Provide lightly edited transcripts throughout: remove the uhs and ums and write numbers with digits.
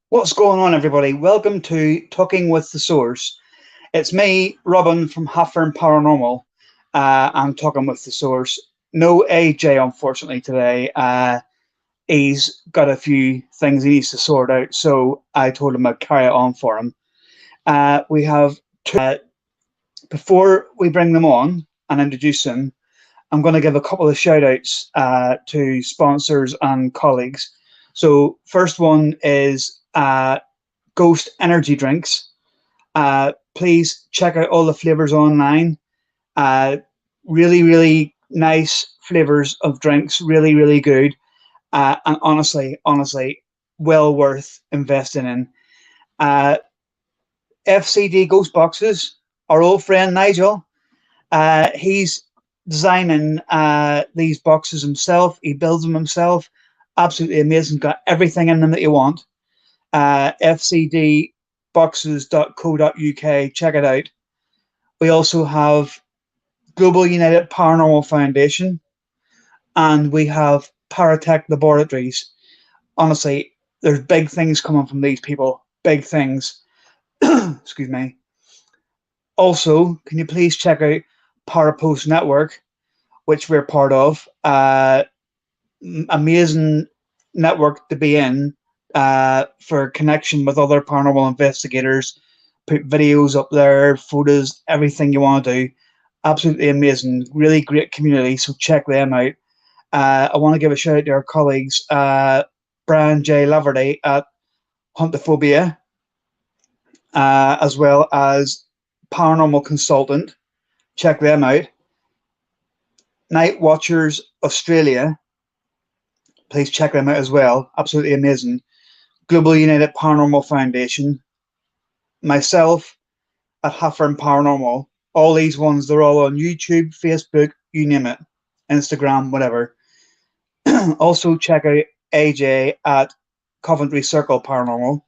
What's going on, everybody? Welcome to Talking with the Source. It's me, Robin from Halfern Paranormal. I'm talking with the Source. No AJ, unfortunately, today. He's got a few things he needs to sort out, so I told him I'd carry it on for him. We have before we bring them on and introduce them, I'm going to give a couple of shout outs to sponsors and colleagues. So, first one is Ghost Energy Drinks. Please check out all the flavors online. Uh, really nice flavors of drinks. Really good. And honestly, well worth investing in. Uh, FCD Ghost Boxes. Our old friend Nigel. He's designing these boxes himself. He builds them himself. Absolutely amazing. Got everything in them that you want. fcdboxes.co.uk. Check it out. We also have Global United Paranormal Foundation, and we have Paratech Laboratories. Honestly, there's big things coming from these people. Big things. Excuse me. Also, can you please check out Parapost Network, which we're part of? Amazing network to be in for connection with other paranormal investigators. Put videos up there, photos, everything you want to do. Absolutely amazing. Really great community. So check them out. I want to give a shout out to our colleagues, Brian J. Laverty at Huntophobia, as well as Paranormal Consultant. Check them out. Night Watchers Australia. Please check them out as well. Absolutely amazing. Global United Paranormal Foundation. Myself at Halfern Paranormal. All these ones, they're all on YouTube, Facebook, you name it, Instagram, whatever. Also, check out AJ at Coventry Circle Paranormal.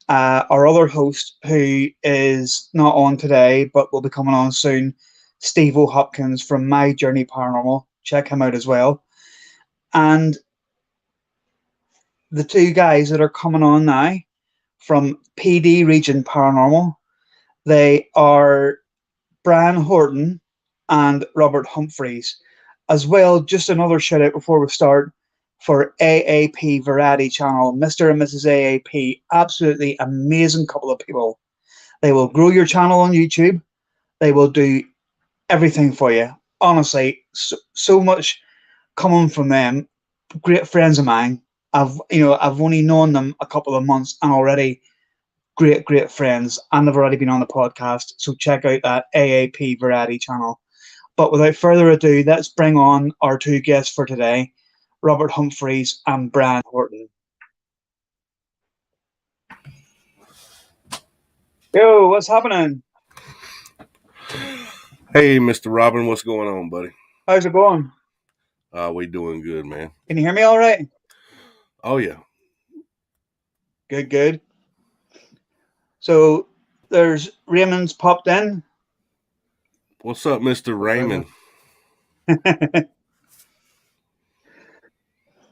Our other host, who is not on today but will be coming on soon, Steve O'Hopkins from My Journey Paranormal. Check him out as well. And the two guys that are coming on now from PD Region Paranormal, they are Brian Horton and Robert Humphries. As well, just another shout out before we start for AAP Variety Channel, Mr. and Mrs. AAP. Absolutely amazing couple of people. They will grow your channel on YouTube. They will do everything for you. Honestly, so much coming from them. Great friends of mine. I've only known them a couple of months and already great friends, and they've already been on the podcast. So check out that AAP Variety Channel. But without further ado, let's bring on our two guests for today, Robert Humphries and Brian Horton. Yo, what's happening? Hey, Mr. Robin, what's going on, buddy? How's it going? We doing good, man. Can you hear me all right? Oh yeah. Good. So there's Raymond's popped in. What's up, Mr. Raymond?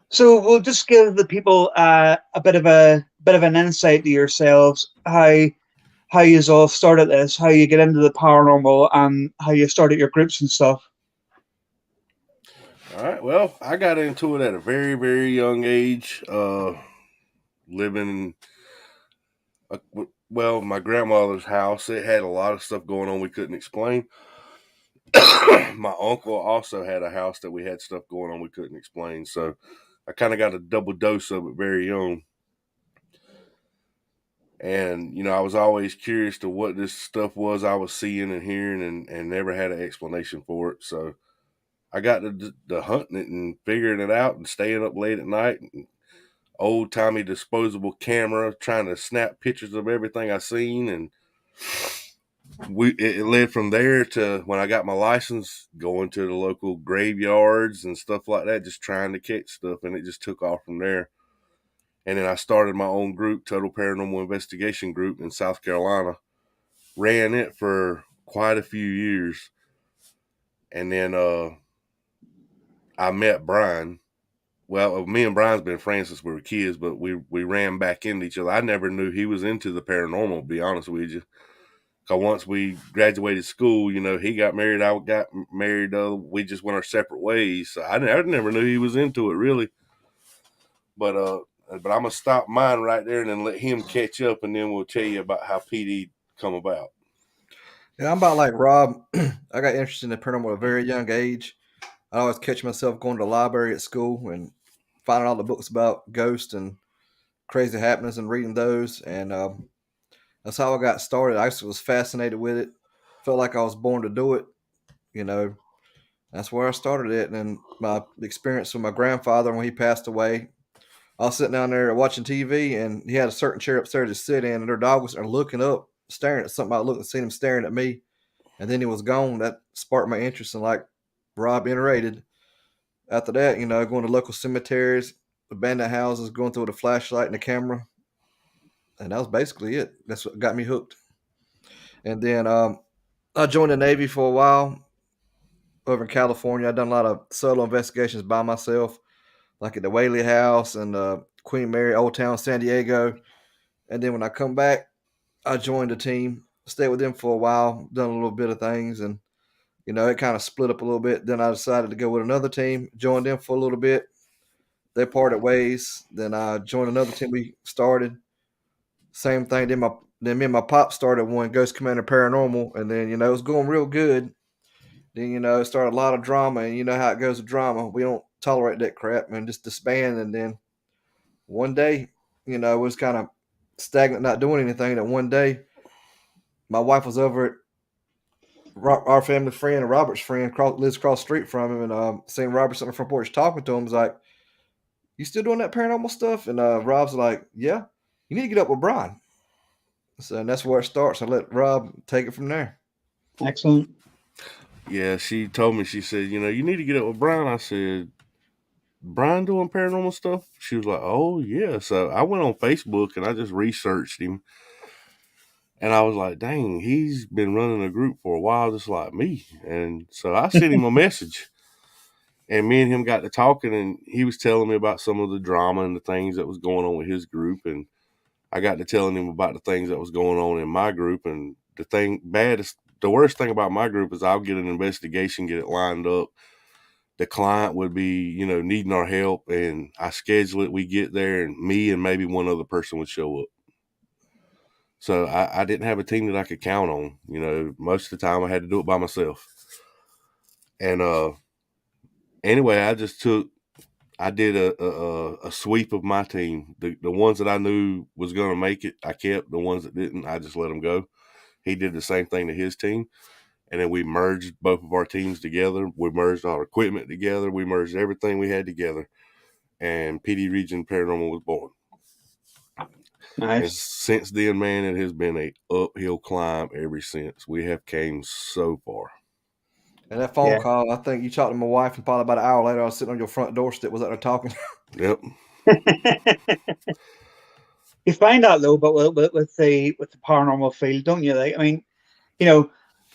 So we'll just give the people a bit of an insight to yourselves, how you all started this, how you get into the paranormal, and how you started your groups and stuff. All right. Well, I got into it at a very young age. Living my grandmother's house. It had a lot of stuff going on we couldn't explain. My uncle also had a house that we had stuff going on we couldn't explain. So I kind of got a double dose of it very young. And, I was always curious to what this stuff was I was seeing and hearing and never had an explanation for it. So I got to hunting it and figuring it out and staying up late at night. Old timey disposable camera, trying to snap pictures of everything I seen, and it led from there to when I got my license, going to the local graveyards and stuff like that, just trying to catch stuff, and it just took off from there. And then I started my own group, Total Paranormal Investigation Group in South Carolina. Ran it for quite a few years, and then I met Brian, well, me and Brian's been friends since we were kids, but we ran back into each other. I never knew he was into the paranormal, to be honest with you. Because once we graduated school, he got married, I got married. We just went our separate ways. So I never knew he was into it, really. But I'm gonna stop mine right there and then let him catch up, and then we'll tell you about how PD come about. Yeah, I'm about like Rob. I got interested in the paranormal at a very young age. I always catch myself going to the library at school and finding all the books about ghosts and crazy happenings and reading those. And that's how I got started. I just was fascinated with it. Felt like I was born to do it. You know, that's where I started it. And then my experience with my grandfather when he passed away, I was sitting down there watching TV, and he had a certain chair upstairs to sit in, and their dog was looking up, staring at something. I looked and seen him staring at me, and then he was gone. That sparked my interest in, like Rob iterated. After that, going to local cemeteries, abandoned houses, going through with a flashlight and a camera, and that was basically it. That's what got me hooked. And then I joined the Navy for a while over in California. I done a lot of solo investigations by myself, like at the Whaley House and Queen Mary, Old Town, San Diego. And then when I come back, I joined the team, stayed with them for a while, done a little bit of things, and it kind of split up a little bit. Then I decided to go with another team, joined them for a little bit. They parted ways. Then I joined another team we started. Same thing. Then me and my pop started one, Ghost Commander Paranormal, and then it was going real good. Then it started a lot of drama, and you know how it goes with drama. We don't tolerate that crap, man. Just disband. And then one day, it was kind of stagnant, not doing anything. That one day, my wife was over at our family friend and Robert's friend, lives across the street from him, and seeing Robert on the front porch talking to him, was like, "You still doing that paranormal stuff?" And Rob's like, "Yeah, you need to get up with Brian." So and that's where it starts. I let Rob take it from there. Excellent. Yeah, she told me, she said, you need to get up with Brian. I said, Brian doing paranormal stuff? She was like, oh, yeah. So I went on Facebook and I just researched him. And I was like, dang, he's been running a group for a while, just like me. And so I sent him a message. And me and him got to talking, and he was telling me about some of the drama and the things that was going on with his group. And I got to telling him about the things that was going on in my group. And the worst thing about my group is I'll get an investigation, get it lined up. The client would be, needing our help, and I schedule it. We get there, and me and maybe one other person would show up. So I didn't have a team that I could count on. Most of the time I had to do it by myself. And anyway, I did a sweep of my team. The ones that I knew was going to make it, I kept. The ones that didn't, I just let them go. He did the same thing to his team. And then we merged both of our teams together. We merged our equipment together. We merged everything we had together. And PD Region Paranormal was born. And Nice. since then, man, it has been a uphill climb ever since. We have came so far. And that phone Yeah. call, I think you talked to my wife, and probably about an hour later, I was sitting on your front doorstep, was out there talking. Yep. You find that though, but with the paranormal field, don't you? Like, I mean, you know,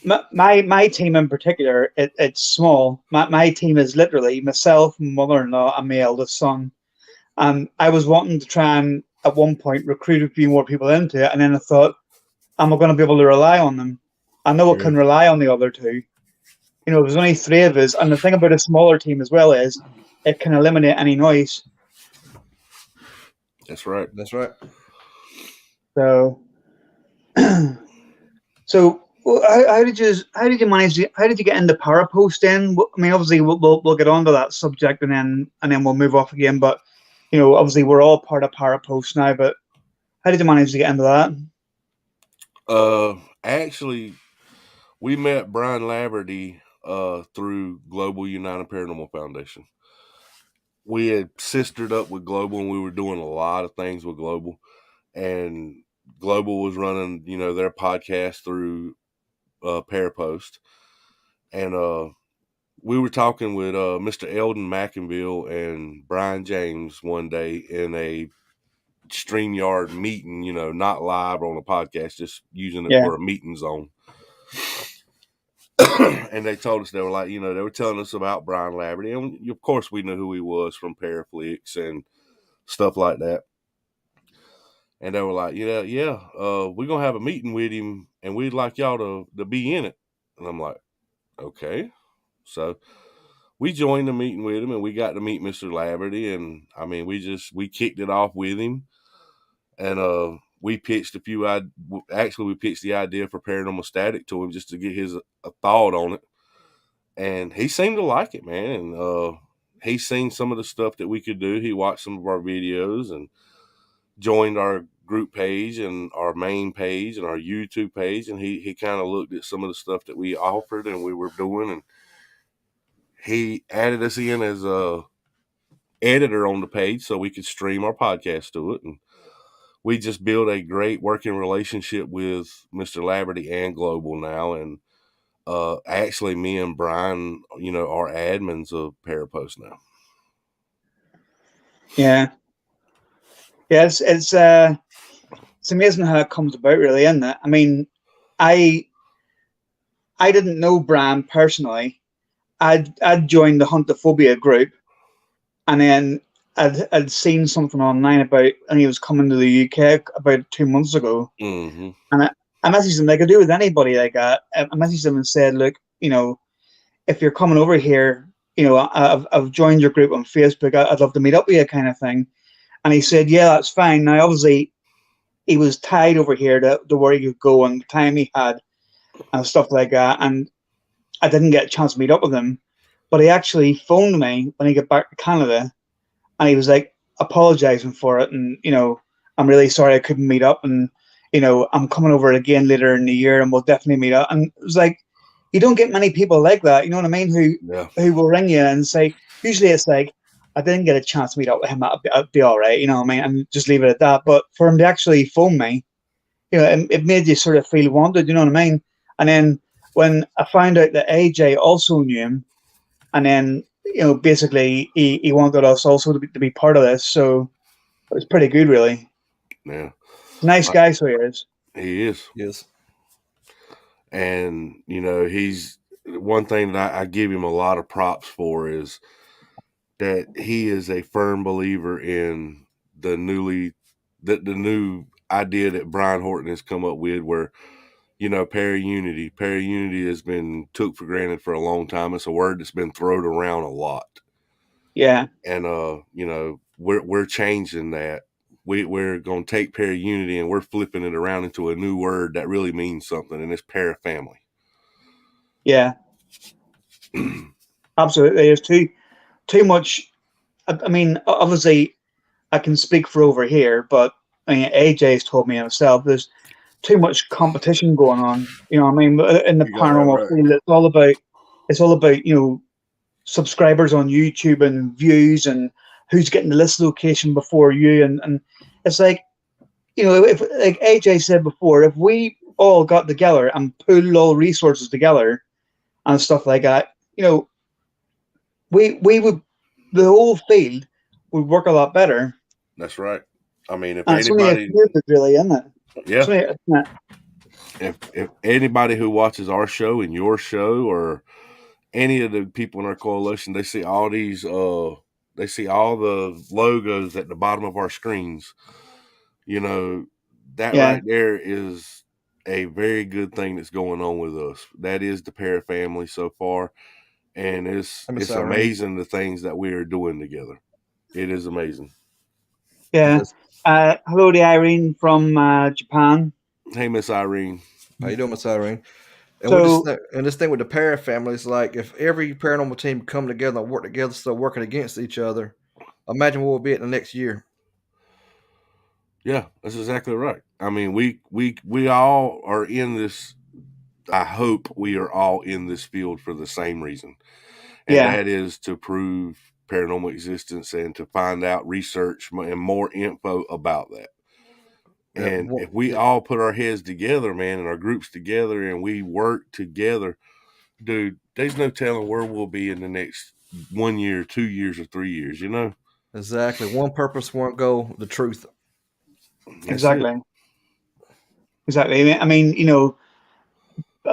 my team in particular, it's small. My team is literally myself, mother-in-law, and my eldest son. And I was wanting to try and at one point recruit a few more people into it, and then I thought, am I going to be able to rely on them? I know I Yeah. can rely on the other two. There's only three of us, and the thing about a smaller team as well is it can eliminate any noise. That's right. That's right. So, so how did you get into parapost then? I mean, obviously we'll get onto that subject and then we'll move off again. But obviously we're all part of parapost now. But how did you manage to get into that? Actually, we met Brian Laverty through Global United Paranormal Foundation. We had sistered up with Global, and we were doing a lot of things with Global. And Global was running, their podcast through Parapost. And we were talking with Mr. Eldon McInville and Brian James one day in a StreamYard meeting, not live on a podcast, just using it Yeah. for a meeting zone. And they told us, they were like, they were telling us about Brian Laverty, and of course we knew who he was from Paraflix and stuff like that. And they were like, we're gonna have a meeting with him, and we'd like y'all to be in it. And I'm like, okay. So we joined the meeting with him, and we got to meet Mr. Laverty, and I mean, we kicked it off with him, and we pitched we pitched the idea for Paranormal Static to him just to get his a thought on it, and he seemed to like it, man. And he's seen some of the stuff that we could do. He watched some of our videos and joined our group page and our main page and our YouTube page, and he kind of looked at some of the stuff that we offered and we were doing, and he added us in as a editor on the page so we could stream our podcast to it. And we just built a great working relationship with Mr. Laverty and Global now. And actually, me and Brian, are admins of Parapost now. Yeah, it's amazing how it comes about, really, isn't it? I mean, I didn't know Brian personally. I'd joined the Huntophobia group, and then I'd seen something online about, and he was coming to the UK about 2 months ago, Mm-hmm. and I messaged him like I do with anybody like that. I messaged him and said, look, if you're coming over here, I've joined your group on Facebook. I'd love to meet up with you, kind of thing. And he said, yeah, that's fine. Now, obviously, he was tied over here to where he could go and the time he had and stuff like that. And I didn't get a chance to meet up with him. But he actually phoned me when he got back to Canada, and he was like apologizing for it. And, I'm really sorry I couldn't meet up. And, I'm coming over again later in the year and we'll definitely meet up. And it was like, you don't get many people like that, you know what I mean? Who will ring you and say, usually it's like, I didn't get a chance to meet up with him, I'd be all right, you know what I mean? And just leave it at that. But for him to actually phone me, it made you sort of feel wanted, you know what I mean? And then when I found out that AJ also knew him, and then, basically he wanted us also to be part of this. So it was pretty good, really. Yeah. Nice guy, so he is. He is. Yes. And, he's one thing that I give him a lot of props for is that he is a firm believer in the new idea that Brian Horton has come up with, where, para-unity has been took for granted for a long time. It's a word that's been thrown around a lot. Yeah. And, we're changing that. We're going to take para-unity and we're flipping it around into a new word that really means something, and it's para-family. Yeah. Absolutely. There's too much. I mean, obviously, I can speak for over here, but I mean, AJ's told me himself there's too much competition going on. You know what I mean? In the paranormal field, it's all about, subscribers on YouTube and views and who's getting the list location before you. And it's like, if, like AJ said before, if we all got together and pooled all resources together and stuff like that, we would, the whole field would work a lot better. That's right. I mean, if It's anybody, only a really, isn't it? yeah, if anybody who watches our show and your show or any of the people in our coalition, they see all these, they see all the logos at the bottom of our screens. That right there is a very good thing that's going on with us. That is the Para family so far, and it's amazing the things that we are doing together. It is amazing. Yeah. Hello to Irene from Japan. Hey, Miss Irene. How you doing, Miss Irene? And this thing with the para family is like, if every paranormal team come together and work together, still working against each other, imagine what we'll be at the next year. Yeah, that's exactly right. I mean, we all are in this. I hope we are all in this field for the same reason, and that is to prove paranormal existence and to find out, research, and more info about that. And if we all put our heads together, man, and our groups together, and we work together, dude, there's no telling where we'll be in the next 1 year, 2 years, or 3 years, Exactly. One purpose, one goal, the truth. Exactly. I mean,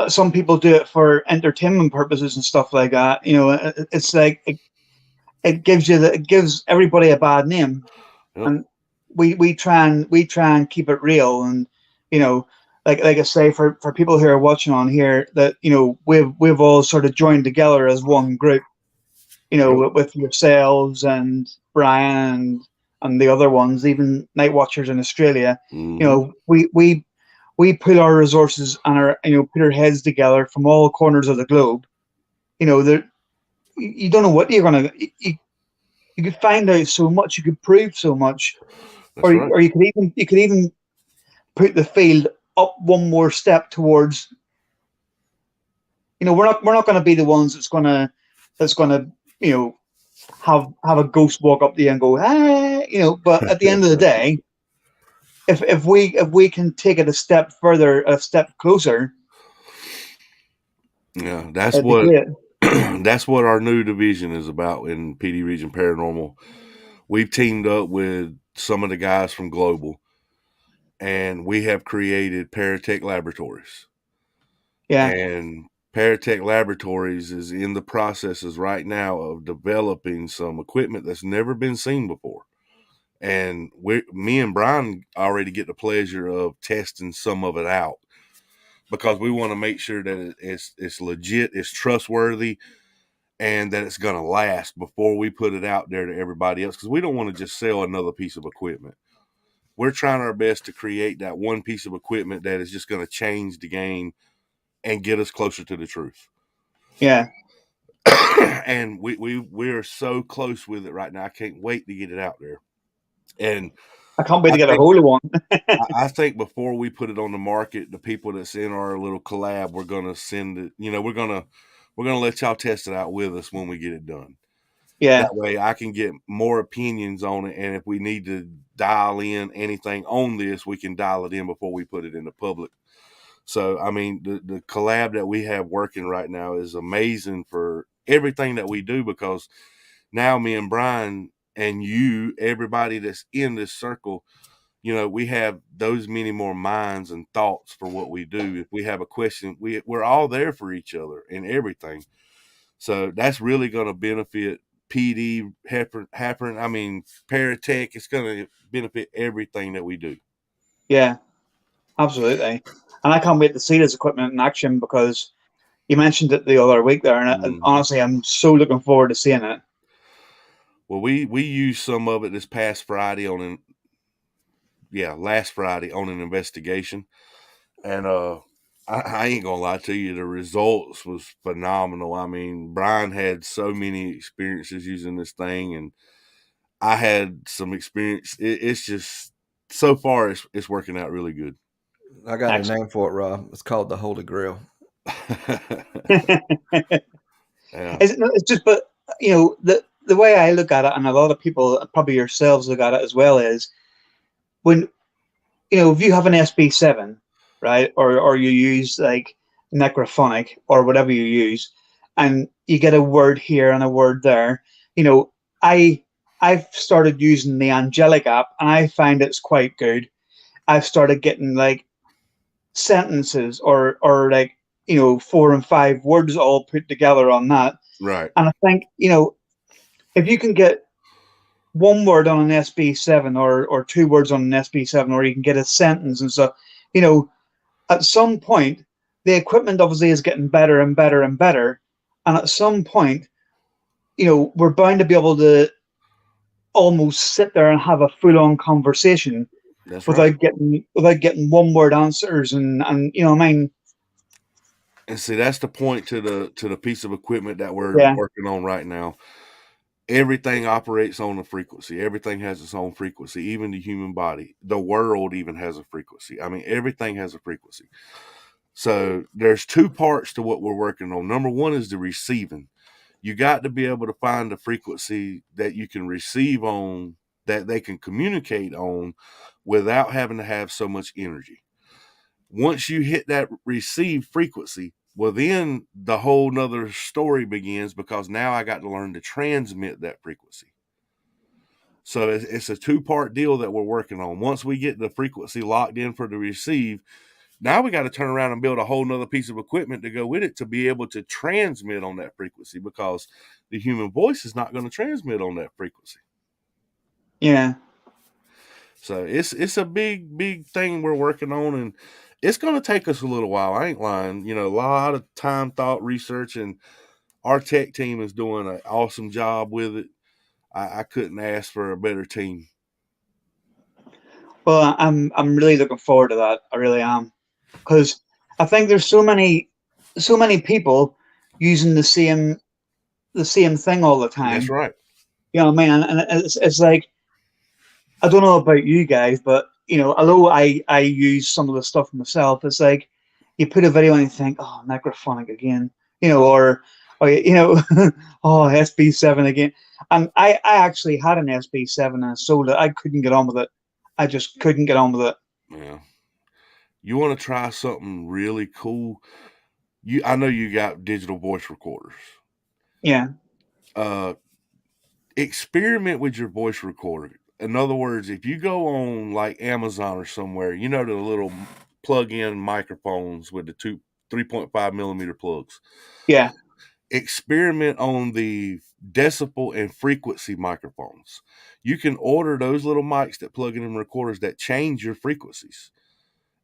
Some people do it for entertainment purposes and stuff like that. It's like it gives everybody a bad name, Yep. and we try and keep it real. And you know like I say, for people who are watching on here, that we've all sort of joined together as one group, Yep. with yourselves and Brian and the other ones, even Night Watchers in Australia. Mm-hmm. We put our resources and put our heads together from all corners of the globe. There, you don't know what you're gonna. You could find out so much, you could prove so much, That's or right. you could even put the field up one more step towards. We're not going to be the ones that's going to you know have a ghost walk up to you and go, ah, But at the end of the day, if we can take it a step further, a step closer, Yeah, that's it'd be what great. that's what our new division is about in PD Region Paranormal. We've teamed up with some of the guys from Global, and we have created Paratech Laboratories. Yeah, And Paratech Laboratories is in the processes right now of developing some equipment that's never been seen before. And me and Brian already get the pleasure of testing some of it out because we want to make sure that it's legit, it's trustworthy, and that it's going to last before we put it out there to everybody else. Because we don't want to just sell another piece of equipment. We're trying our best to create that one piece of equipment that is just going to change the game and get us closer to the truth. yeah. And we are so close with it right now. I can't wait to get it out there. And I can't wait I to get a think hold of one. I think before we put it on the market, the people that's in our little collab, we're gonna send it. We're gonna let y'all test it out with us when we get it done. Yeah, That way, I can get more opinions on it, and if we need to dial in anything on this, we can dial it in before we put it in the public. So, I mean, the collab that we have working right now is amazing for everything that we do because now me and Brian and you, everybody that's in this circle, we have those many more minds and thoughts for what we do. If we have a question, we're all there for each other and everything. So that's really going to benefit PD, I mean, Paratech. It's going to benefit everything that we do. yeah, absolutely. And I can't wait to see this equipment in action, because you mentioned it the other week there, and Mm-hmm. honestly, I'm so looking forward to seeing it. Well, we used some of it this past Friday last Friday on an investigation, and I ain't gonna lie to you, the results was phenomenal. I mean, Brian had so many experiences using this thing, and I had some experience. It's just so far it's working out really good. I got a Excellent. name for it, Rob. It's called the Holy Grail. Yeah, It's just, but the way I look at it, and a lot of people, probably yourselves, look at it as well, is when if you have an SB7, right, or you use like necrophonic or whatever you use, and you get a word here and a word there. you know, I I've started using the Angelic app, and I find it's quite good. I've started getting like sentences, or like 4 and 5 words all put together on that. right. And I think, if you can get one word on an SB7, or 2 words on an SB7, or you can get a sentence and stuff, you know, at some point, the equipment obviously is getting better and better and better. And at some point, we're bound to be able to almost sit there and have a full on conversation That's right. without getting 1 word answers. And I mean, And see, that's the point to the piece of equipment that we're yeah, working on right now. Everything operates on a frequency. Everything has its own frequency, even the human body. The world even has a frequency. I mean, everything has a frequency. So there's two parts to what we're working on. Number one is the receiving. You got to be able to find a frequency that you can receive on, that they can communicate on without having to have so much energy. Once you hit that receive frequency, well, then the whole nother story begins because now I got to learn to transmit that frequency. So it's a two-part deal that we're working on. Once we get the frequency locked in for the receive, Now we got to turn around and build a whole nother piece of equipment to go with it to be able to transmit on that frequency, because the human voice is not going to transmit on that frequency. Yeah. So it's a big thing we're working on, and it's going to take us a little while. I ain't lying. You know, a lot of time, thought, research, and our tech team is doing an awesome job with it. I couldn't ask for a better team. Well, I'm really looking forward to that. I really am, because I think there's so many people using the same thing all the That's time. right. You know what I mean? And it's like, I don't know about you guys, but you know, although I use some of the stuff myself, it's like you put a video and you think, oh, necrophonic again, you know, or you know, oh, SB7 again. And I actually had an SB7 and I sold it. I couldn't get on with it. I just couldn't get on with it. Yeah. You want to try something really cool? I know you got digital voice recorders. Yeah. Experiment with your voice recorder. In other words, if you go on like Amazon or somewhere, you know, the little plug-in microphones with the 3.5 millimeter plugs. Yeah. Experiment on the decibel and frequency microphones. You can order those little mics that plug in recorders that change your frequencies.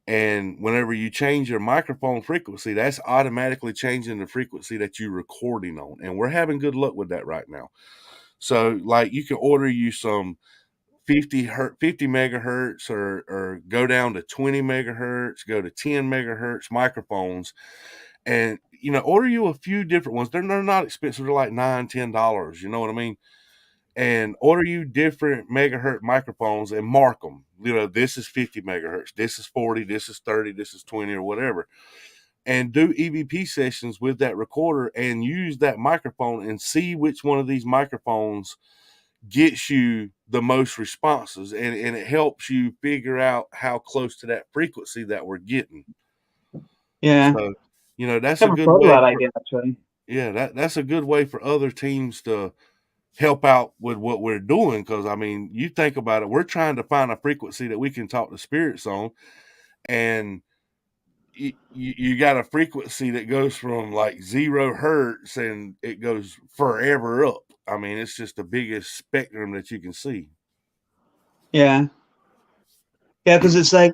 And whenever you change your microphone frequency, that's automatically changing the frequency that you're recording on. And we're having good luck with that right now. So, like, you can order you some 50 megahertz, or go down to 20 megahertz, go to 10 megahertz microphones, and you know, order you a few different ones. They're not expensive. They're like $9-10. You know what I mean? And order you different megahertz microphones and mark them. You know, this is 50 megahertz, this is 40, this is 30, this is 20, or whatever. And do EVP sessions with that recorder and use that microphone and see which one of these microphones gets you the most responses, and it helps you figure out how close to that frequency that we're getting. Yeah. So, you know, that's a Never good thought of way that for, idea actually. yeah, that's a good way for other teams to help out with what we're doing. Because I mean, you think about it, we're trying to find a frequency that we can talk to spirits on, and you got a frequency that goes from like 0 hertz and it goes forever up. I mean, it's just the biggest spectrum that you can see. Yeah. Yeah, because it's like,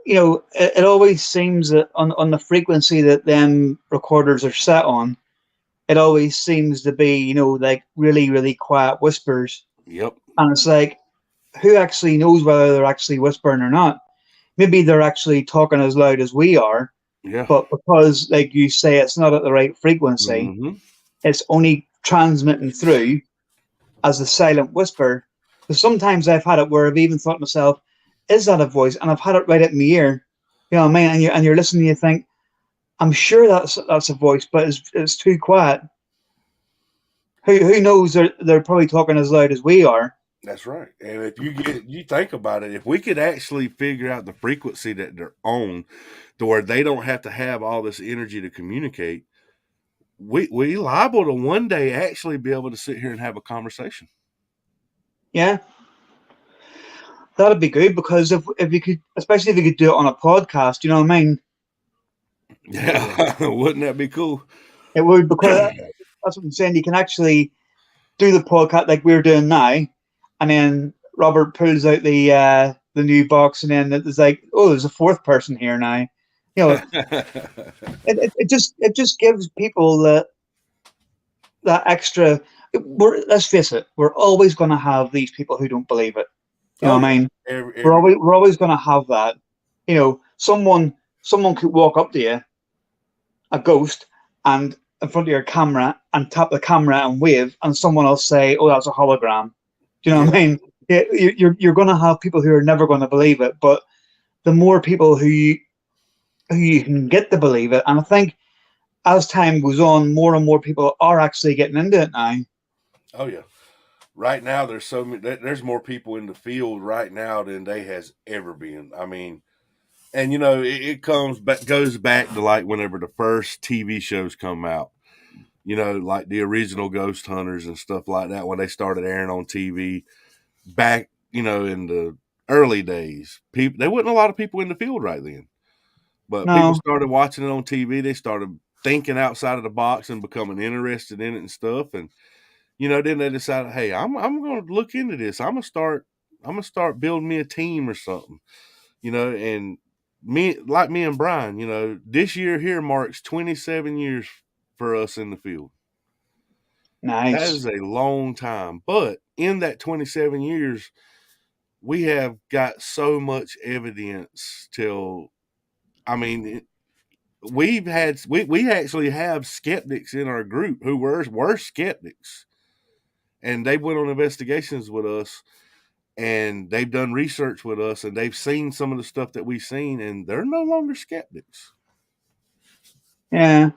you know, it always seems that on the frequency that them recorders are set on, it always seems to be, you know, like really, really quiet whispers. Yep. And it's like, who actually knows whether they're actually whispering or not? Maybe they're actually talking as loud as we are, Yeah. but because, like you say, it's not at the right frequency, Mm-hmm. it's only transmitting through as a silent whisper. Because sometimes I've had it where I've even thought to myself, is that a voice? And I've had it right at my ear. You know what I mean? And you're listening, you think, I'm sure that's a voice, but it's too quiet. Who knows? They're probably talking as loud as we are. That's right. And if you think about it, if we could actually figure out the frequency that they're on, to where they don't have to have all this energy to communicate, we liable to one day actually be able to sit here and have a conversation. Yeah, that'd be good because if you could, especially if you could do it on a podcast, you know what I mean? Yeah, wouldn't that be cool? It would, because that's what I'm saying. You can actually do the podcast like we're doing now, and then Robert pulls out the new box, and then it's like, oh, there's a fourth person here now. You know, it just gives people that extra. Let's face it, we're always going to have these people who don't believe it. You know Oh what I yeah, mean? every We're always going to have that. You know, someone could walk up to you, a ghost, and in front of your camera, and tap the camera and wave, and someone else say, "Oh, that's a hologram." Do you know what I yeah. mean? Yeah, you're going to have people who are never going to believe it, but the more people who you can get to believe it, and I think as time goes on, more and more people are actually getting into it now. Oh yeah. Right now, there's so many. There's more people in the field right now than they has ever been. I mean, and you know, it goes back to like whenever the first TV shows come out. You know, like the original Ghost Hunters and stuff like that when they started airing on TV back. You know, in the early days, there wasn't a lot of people in the field right then. But people No. started watching it on TV. They started thinking outside of the box and becoming interested in it and stuff. And then they decided, hey, I'm going to look into this. I'm gonna start building me a team or something. And me and Brian, this year here marks 27 years for us in the field. That Nice. is a long time. But in that 27 years, we have got so much evidence we actually have skeptics in our group who were skeptics, and they went on investigations with us, and they've done research with us, and they've seen some of the stuff that we've seen, and they're no longer skeptics. Yeah,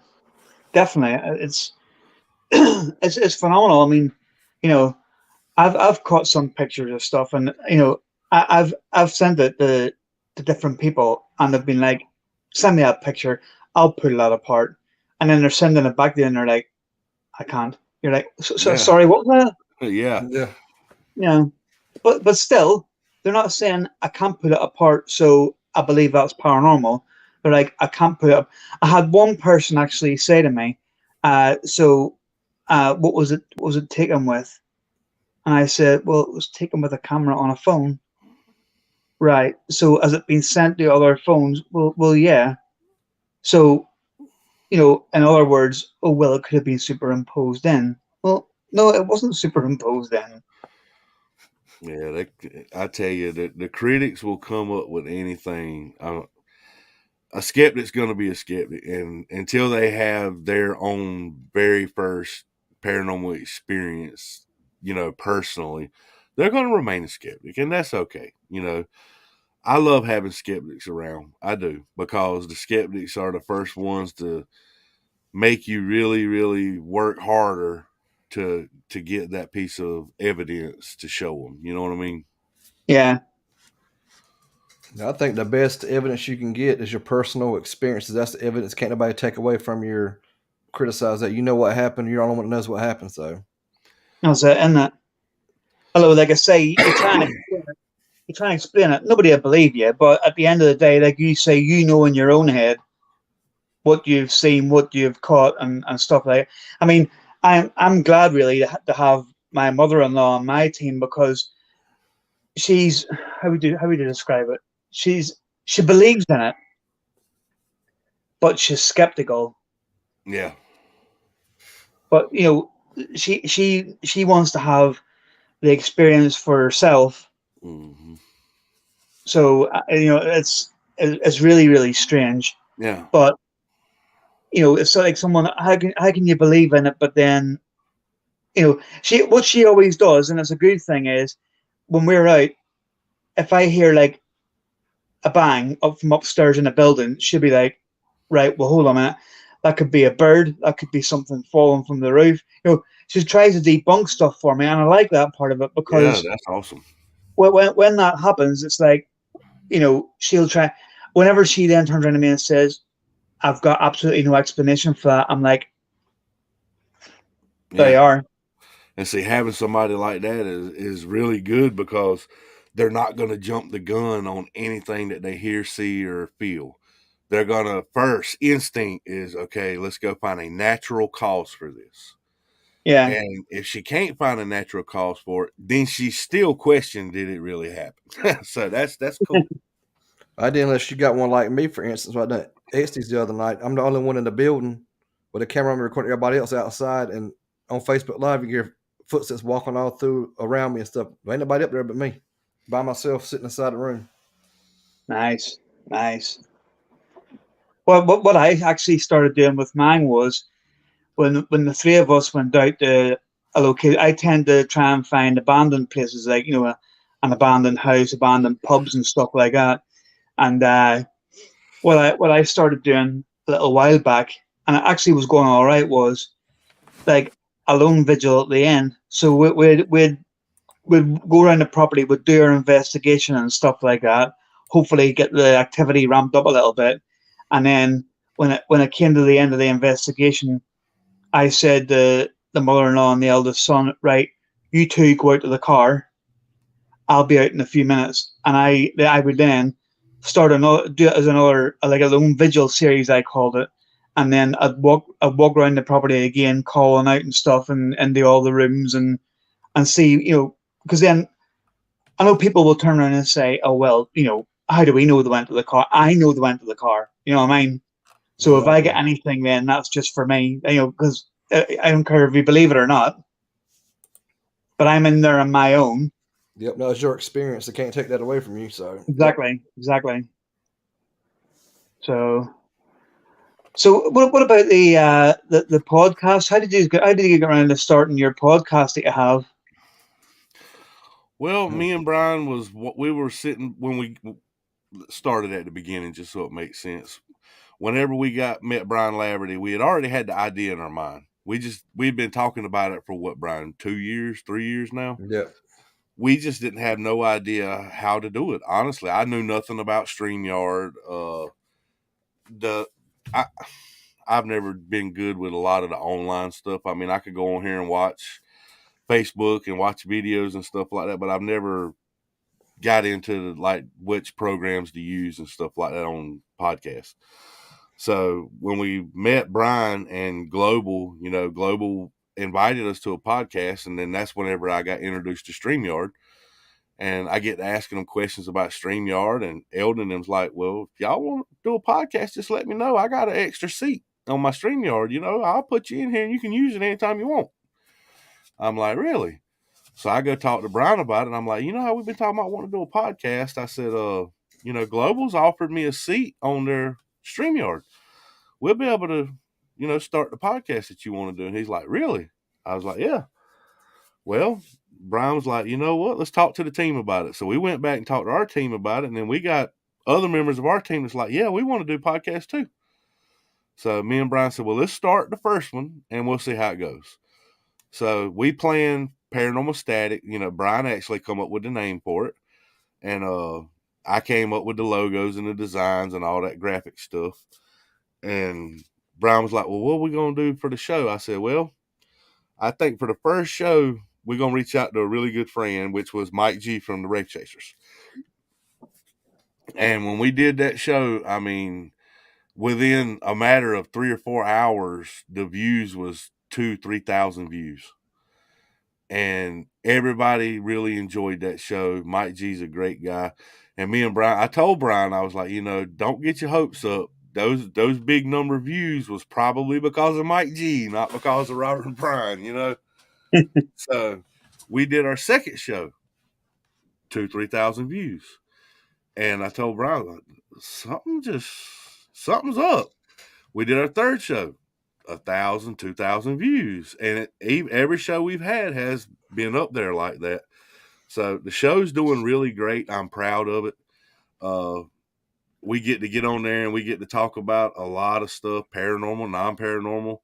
definitely. It's phenomenal. I mean, you know, I've caught some pictures of stuff, and I've sent it to different people, and they've been like, "Send me that picture. I'll pull that apart," and then they're sending it back to you, and they're like, "I can't." You're like, Yeah. "Sorry, what was that?" Yeah. Yeah. But still, they're not saying I can't put it apart, so I believe that's paranormal. They're like, I can't put it up. I had one person actually say to me, what was it? What was it taken with? And I said, well, it was taken with a camera on a phone. Right. So has it been sent to other phones? Well, yeah. So, in other words, oh well, it could have been superimposed in. Well, no, it wasn't superimposed in. Yeah, I tell you, the critics will come up with anything. A skeptic's going to be a skeptic, and until they have their own very first paranormal experience, personally, they're going to remain a skeptic, and that's okay. I love having skeptics around. I do, because the skeptics are the first ones to make you really, really work harder to get that piece of evidence to show them. You know what I mean? Yeah. I think the best evidence you can get is your personal experiences. That's the evidence can't nobody take away from your criticize that. You know what happened. You're the only one that knows what happened. So That's it, isn't it? Although, like I say, you try and explain it. Nobody will believe you, but at the end of the day, like you say, in your own head what you've seen, what you've caught, and stuff like that. I mean, I'm glad really to have my mother-in-law on my team, because she's how would you describe it? She believes in it, but she's skeptical. Yeah. But she wants to have the experience for herself. Mm-hmm. So it's really, really strange. Yeah. But it's like someone. How can you believe in it? But then what she always does, and it's a good thing, is when we're out, if I hear like a bang up from upstairs in a building, she'll be like, right, well, hold on a minute. That could be a bird. That could be something falling from the roof. She tries to debunk stuff for me, and I like that part of it, Yeah, because that's awesome. when that happens, it's like, she'll try. Whenever she then turns around to me and says, I've got absolutely no explanation for that, I'm like, there you Yeah. are. And see, having somebody like that is really good, because they're not going to jump the gun on anything that they hear, see, or feel. They're going to first instinct is, okay, let's go find a natural cause for this. Yeah. And if she can't find a natural cause for it, then she still questioned, did it really happen? So that's cool. I did, unless you got one like me, for instance. I done Estes the other night. I'm the only one in the building with a camera recording everybody else outside, and on Facebook Live, you hear footsteps walking all through around me and stuff. There ain't nobody up there but me, by myself, sitting inside the room. Nice. Well, what I actually started doing with mine was, when the three of us went out to a location, I tend to try and find abandoned places, like an abandoned house, abandoned pubs, and stuff like that. And what I started doing a little while back, and it actually was going all right, was like a lone vigil at the end. So we'd go around the property, we'd do our investigation and stuff like that. Hopefully, get the activity ramped up a little bit, and then when it came to the end of the investigation, I said to the mother-in-law and the eldest son, right, you two go out to the car. I'll be out in a few minutes, and I would then start another, do it as another, like a lone vigil series, I called it. And then I'd walk around the property again, calling out and stuff, and into all the rooms, and see, because then I know people will turn around and say, "Oh well, how do we know they went to the car?" I know they went to the car. You know what I mean? So if I Exactly. get anything, then that's just for me. Because I don't care if you believe it or not, but I'm in there on my own. Yep, no, it's your experience. They can't take that away from you. So, yep. Exactly. So what about the podcast? How did you get around to starting your podcast that you have? Well, me and Brian was what we were sitting when we started at the beginning, just so it makes sense. Whenever we met Brian Laverty, we had already had the idea in our mind. We'd been talking about it for what, Brian, 2 years, 3 years now. Yep. We just didn't have no idea how to do it. Honestly, I knew nothing about StreamYard. I've never been good with a lot of the online stuff. I mean, I could go on here and watch Facebook and watch videos and stuff like that, but I've never got into like which programs to use and stuff like that on podcasts. So when we met Brian and Global invited us to a podcast, and then that's whenever I got introduced to StreamYard. And I get to asking them questions about StreamYard, and Eldon them's like, "Well, if y'all want to do a podcast, just let me know. I got an extra seat on my StreamYard. I'll put you in here and you can use it anytime you want." I'm like, "Really?" So I go talk to Brian about it, and I'm like, how we've been talking about wanting to do a podcast? I said, Global's offered me a seat on their StreamYard. We'll be able to, start the podcast that you want to do. And he's like, "Really?" I was like, "Yeah." Well, Brian was like, "You know what? Let's talk to the team about it." So we went back and talked to our team about it, and then we got other members of our team that's like, "Yeah, we want to do podcasts too." So me and Brian said, "Well, let's start the first one, and we'll see how it goes." So we planned Paranormal Static. Brian actually come up with the name for it, and I came up with the logos and the designs and all that graphic stuff. And Brian was like, "Well, what are we gonna do for the show?" I said, "Well, I think for the first show, we're gonna reach out to a really good friend, which was Mike G from the Wreck Chasers." And when we did that show, I mean, within a matter of 3 or 4 hours, the views was 3,000 views. And everybody really enjoyed that show. Mike G's a great guy. And me and Brian, I told Brian, I was like, don't get your hopes up. Those big number of views was probably because of Mike G, not because of Robert and Brian. So we did our second show, 3,000 views. And I told Brian, something's up. We did our third show, 1,000, 2,000 views. And every show we've had has been up there like that. So the show's doing really great. I'm proud of it. We get to get on there and we get to talk about a lot of stuff, paranormal, non-paranormal.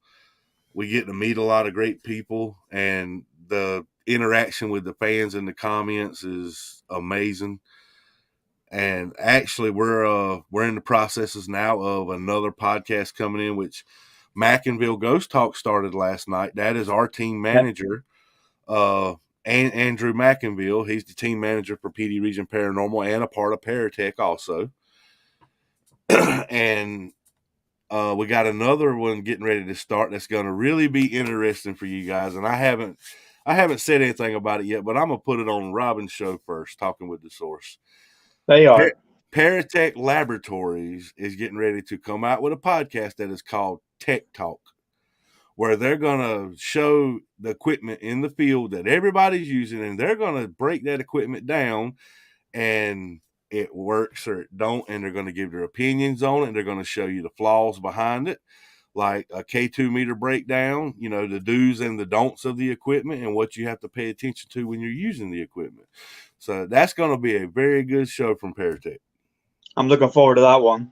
We get to meet a lot of great people, and the interaction with the fans in the comments is amazing. And actually, we're in the processes now of another podcast coming in, which Mackinville Ghost Talk started last night. That is our team manager, and Andrew Mackinville. He's the team manager for PD Region Paranormal and a part of Paratech also. And we got another one getting ready to start that's going to really be interesting for you guys. And I haven't said anything about it yet, but I'm gonna put it on Robin's show first, talking with the source. They are. Paratech Laboratories is getting ready to come out with a podcast that is called Tech Talk, where they're going to show the equipment in the field that everybody's using, and they're going to break that equipment down, and it works or it don't, and they're going to give their opinions on it, and they're going to show you the flaws behind it, like a K2 meter breakdown, the do's and the don'ts of the equipment and what you have to pay attention to when you're using the equipment. So that's going to be a very good show from Paratech. I'm looking forward to that one.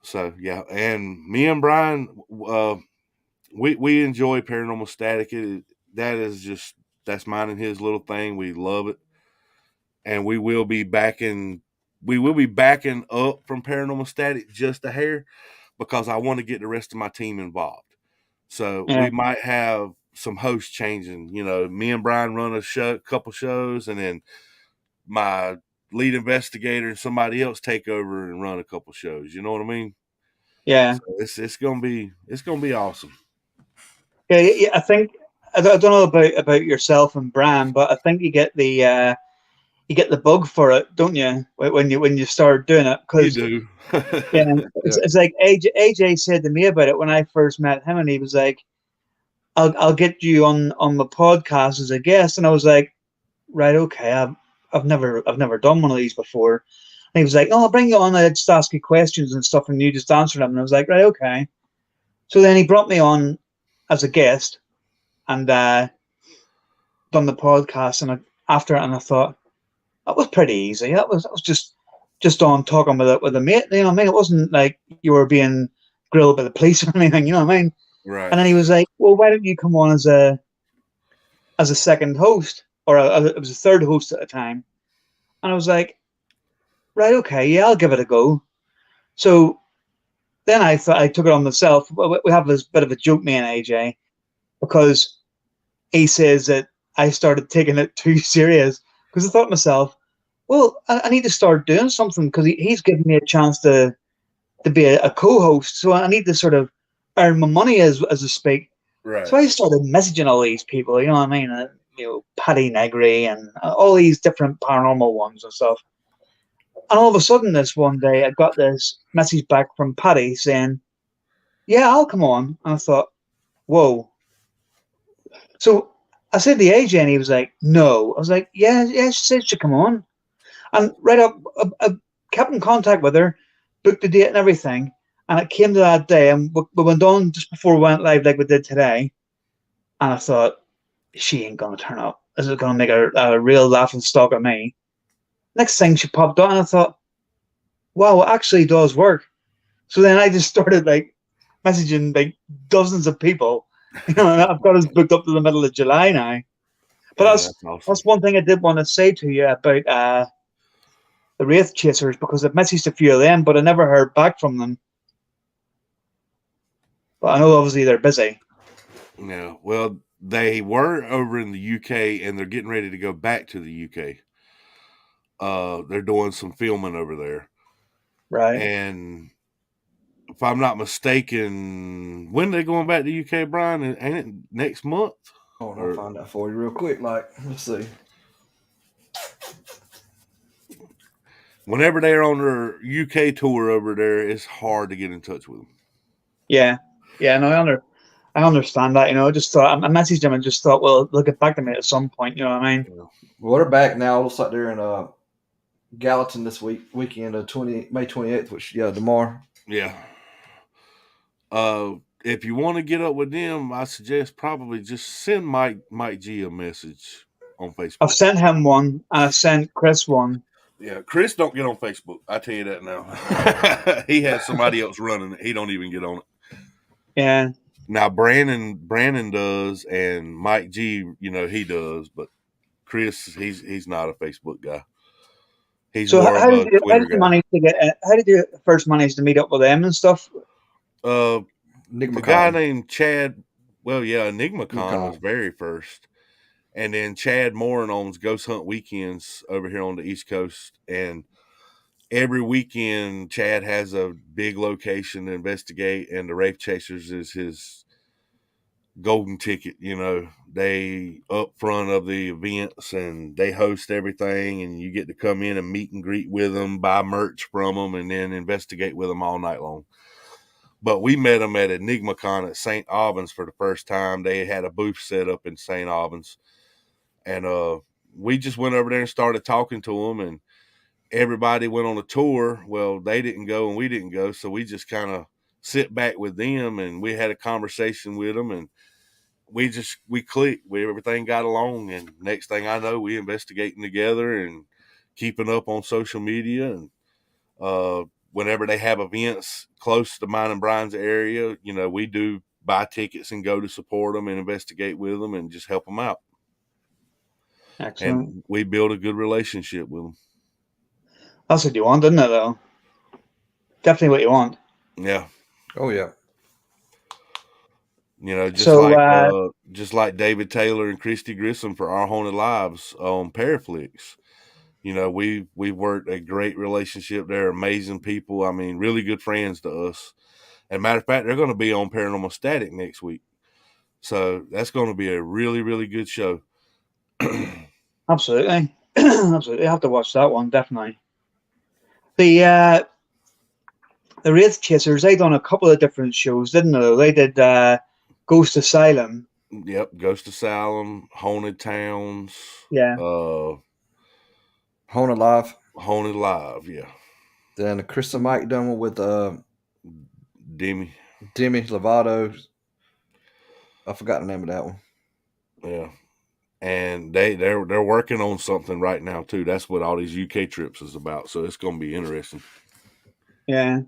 So yeah, and me and Brian, we enjoy Paranormal Static. That's mine and his little thing. We love it, and we will be backing up from Paranormal Static just a hair, because I want to get the rest of my team involved. So we might have some hosts changing. Me and Brian run a couple shows, and then my lead investigator and somebody else take over and run a couple shows. You know what I mean? Yeah. So it's gonna be awesome. Yeah. I think I don't know about yourself and Bram, but I think you get the bug for it, don't you? When you start doing it, You because do. yeah, Yeah. it's like AJ said to me about it when I first met him, and he was like, I'll get you on the podcast as a guest," and I was like, right, okay, I've never done one of these before. And he was like, "No, I'll bring you on. I just ask you questions and stuff, and you just answer them." And I was like, right, okay. So then he brought me on as a guest and done the podcast, and after it, and I thought that was pretty easy. That was just on talking with a mate. You know what I mean? It wasn't like you were being grilled by the police or anything. You know what I mean? Right. And then he was like, "Well, why don't you come on as a second host, or it was a third host at the time?" And I was like, "Right, okay, yeah, I'll give it a go." So then I thought I took it on myself. We have this bit of a joke, me and AJ, because he says that I started taking it too serious because I thought to myself, well, I need to start doing something because he's giving me a chance to be a co-host, so I need to sort of earn my money as I speak. Right. So I started messaging all these people, you know what I mean? Paddy Negri and all these different paranormal ones and stuff. And all of a sudden, this one day, I got this message back from Paddy saying, "Yeah, I'll come on." And I thought, "Whoa!" So I said to AJ, and he was like, "No." I was like, "Yeah, yeah." She said she'd come on, and right up, I kept in contact with her, booked the date and everything. And it came to that day, and we went on just before we went live, like we did today. And I thought, she ain't gonna turn up. This is gonna make a real laughing stock of me. Next thing, she popped on, and I thought, wow, it actually does work. So then I just started like messaging like dozens of people. You know, and I've got us booked up to the middle of July now. But Yeah, that's awesome. that's one thing I did want to say to you about the Wraith Chasers, because I've messaged a few of them, but I never heard back from them. But I know obviously they're busy. Yeah. Well, they were over in the UK and they're getting ready to go back to the UK. They're doing some filming over there. Right. And if I'm not mistaken, when are they going back to the UK, Brian? Ain't it next month? Hold on, I'll find out for you real quick. Like, let's see. Whenever they're on their UK tour over there, it's hard to get in touch with them. Yeah. Yeah, no, I understand that, you know. I just thought I messaged them and just thought, well, they'll get back to me at some point, you know what I mean? Yeah. Well, they're back now. It looks like they're in Gallatin this weekend of May 28th, which tomorrow. Yeah. If you want to get up with them, I suggest probably just send Mike G a message on Facebook. I've sent him one, and I've sent Chris one. Yeah, Chris don't get on Facebook. I tell you that now. He has somebody else running it. He don't even get on it. Yeah. Now Brandon does, and Mike G, he does, but Chris, he's not a Facebook guy. He's So more of a Twitter guy. How did you first manage to meet up with them and stuff? The Enigma guy Con. named Chad. Well, yeah, EnigmaCon was very first. And then Chad Morin owns Ghost Hunt Weekends over here on the East Coast. And every weekend, Chad has a big location to investigate, and the Wraith Chasers is his golden ticket. They up front of the events, and they host everything, and you get to come in and meet and greet with them, buy merch from them, and then investigate with them all night long. But we met them at EnigmaCon at St. Albans for the first time. They had a booth set up in St. Albans. And we just went over there and started talking to them, and everybody went on a tour. Well, they didn't go and we didn't go, so we just kind of sit back with them, and we had a conversation with them, and we clicked. Everything got along, and next thing I know, we investigating together and keeping up on social media. And whenever they have events close to mine and Brian's area, we do buy tickets and go to support them and investigate with them and just help them out. Excellent. And we build a good relationship with them. That's what you want, isn't it, though? Definitely what you want. Yeah. Oh, yeah. Just like David Taylor and Christy Grissom for Our Haunted Lives on Paraflix. You know, we've worked a great relationship. They're amazing people. I mean, really good friends to us. And matter of fact, they're going to be on Paranormal Static next week. So that's going to be a really, really good show. Absolutely. Absolutely. I have to watch that one, definitely. The Wraith Chasers, they done a couple of different shows, didn't they? They did Ghost Asylum. Yep, Ghost Asylum, Haunted Towns, Yeah. Haunted Live. Haunted Live, yeah. Then Chris and Mike done one with Demi. Demi Lovato. I forgot the name of that one. Yeah. And they're working on something right now too. That's what all these UK trips is about. So it's going to be interesting. Yeah.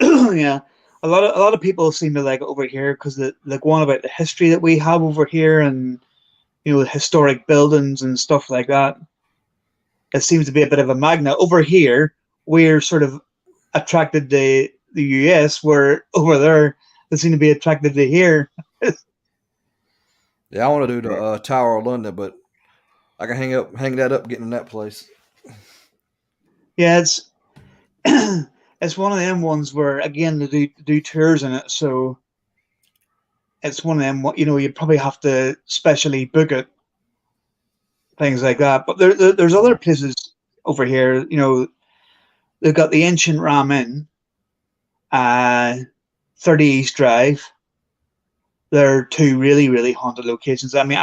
Yeah. A lot of people seem to like it over here because like one about the history that we have over here and historic buildings and stuff like that. It seems to be a bit of a magnet. Over here, we're sort of attracted to the US, where over there they seem to be attracted to here. Yeah, I want to do the Tower of London, but I can hang that up, getting in that place. Yeah, it's it's one of them ones where again they do tours in it, so it's one of them. You probably have to specially book it, things like that. But there's other places over here. They've got the Ancient Ram Inn, 30 East Drive. They're two really really haunted locations. I mean,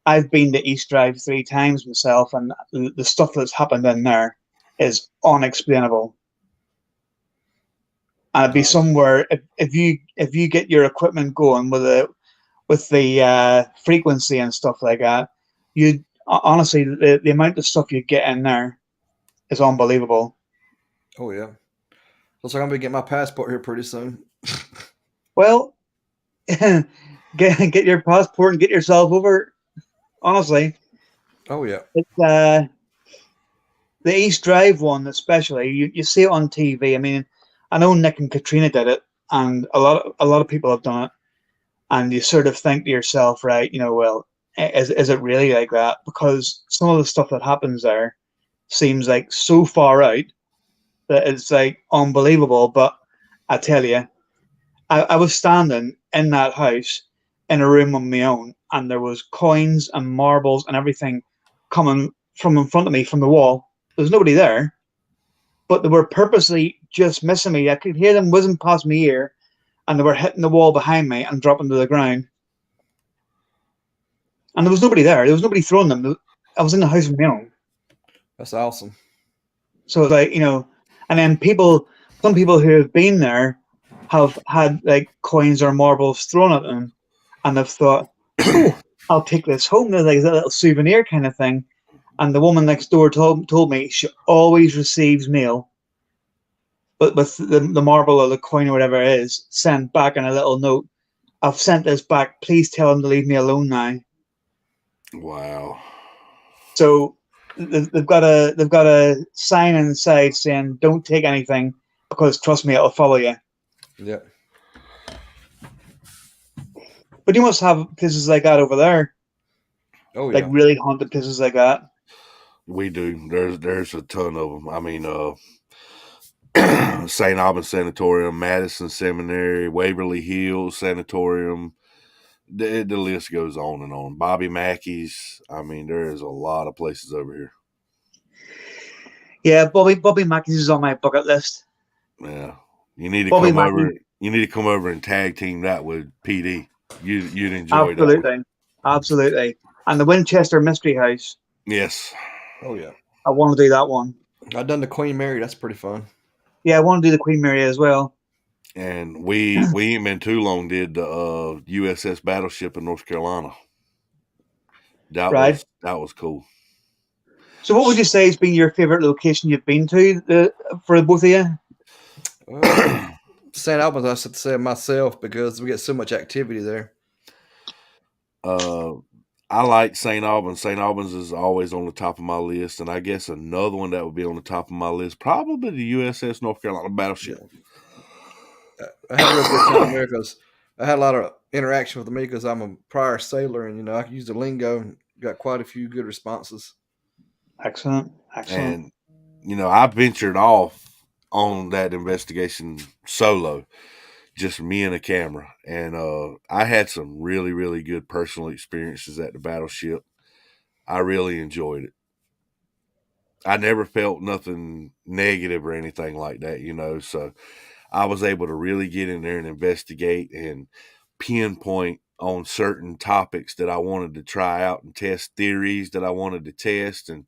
I've been to East Drive 3 times myself, and the stuff that's happened in there is unexplainable. And it'd be somewhere if you get your equipment going with the frequency and stuff like that, you honestly the amount of stuff you get in there is unbelievable. Oh yeah, looks like I'm gonna get my passport here pretty soon. Well, get your passport and get yourself over. Honestly, Oh yeah, it's the East Drive one especially. You see it on TV. I mean, I know Nick and Katrina did it, and a lot of people have done it. And you sort of think to yourself, right? Well, is it really like that? Because some of the stuff that happens there seems like so far out that it's like unbelievable. But I tell you, I was standing in that house in a room on my own, and there was coins and marbles and everything coming from in front of me from the wall. There's nobody there, but they were purposely just missing me. I could hear them whizzing past my ear, and they were hitting the wall behind me and dropping to the ground. And there was nobody there. There was nobody throwing them. I was in the house on my own. that's awesome. So it's like, and then some people who have been there have had like coins or marbles thrown at them, and they've thought, "Oh, I'll take this home." There's like a little souvenir kind of thing. And the woman next door told me she always receives mail, but with the marble or the coin or whatever it is, sent back in a little note. I've sent this back. Please tell them to leave me alone now. Wow. So they've got a sign inside saying, "Don't take anything because trust me, it'll follow you." Yeah. But you must have places like that over there, Oh like yeah. really haunted places like that. We do. There's a ton of them. I mean, St. Albans Sanatorium, Madison Seminary, Waverly Hills Sanatorium. The list goes on and on. Bobby Mackey's. I mean, there is a lot of places over here. Yeah, Bobby Mackey's is on my bucket list. Yeah, you need to Bobby come Mackey, over. You need to come over and tag team that with Pee Dee. You'd enjoy that absolutely, one. absolutely. And the Winchester Mystery House. Yes. Oh yeah. I want to do that one. I've done the Queen Mary. That's pretty fun. Yeah, I want to do the Queen Mary as well. And we ain't been too long. Did the USS Battleship in North Carolina. That Right. was cool. So, what would you say has been your favorite location you've been to for both of you? St. Albans, I should say myself because we get so much activity there. I like St. Albans. St. Albans is always on the top of my list, and I guess another one that would be on the top of my list probably the USS North Carolina Battleship. Yeah. I had a real good time there because I had a lot of interaction with me because I'm a prior sailor, and I could use the lingo and got quite a few good responses. Excellent. Excellent. And I ventured off on that investigation solo, just me and a camera, and I had some really, really good personal experiences at the battleship. I really enjoyed it. I never felt nothing negative or anything like that. So I was able to really get in there and investigate and pinpoint on certain topics that I wanted to try out and test theories that I wanted to test. And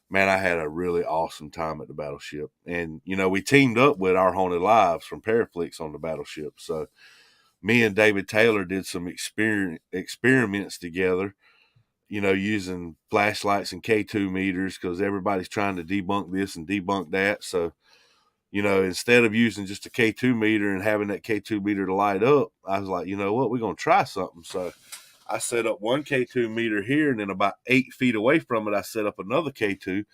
man, I had a really awesome time at the battleship. And, we teamed up with Our Haunted Lives from Paraflix on the battleship. So me and David Taylor did some experiments together, using flashlights and K2 meters because everybody's trying to debunk this and debunk that. So, instead of using just a K2 meter and having that K2 meter to light up, I was like, you know what, we're going to try something. So I set up one K2 meter here, and then about 8 feet away from it, I set up another K2,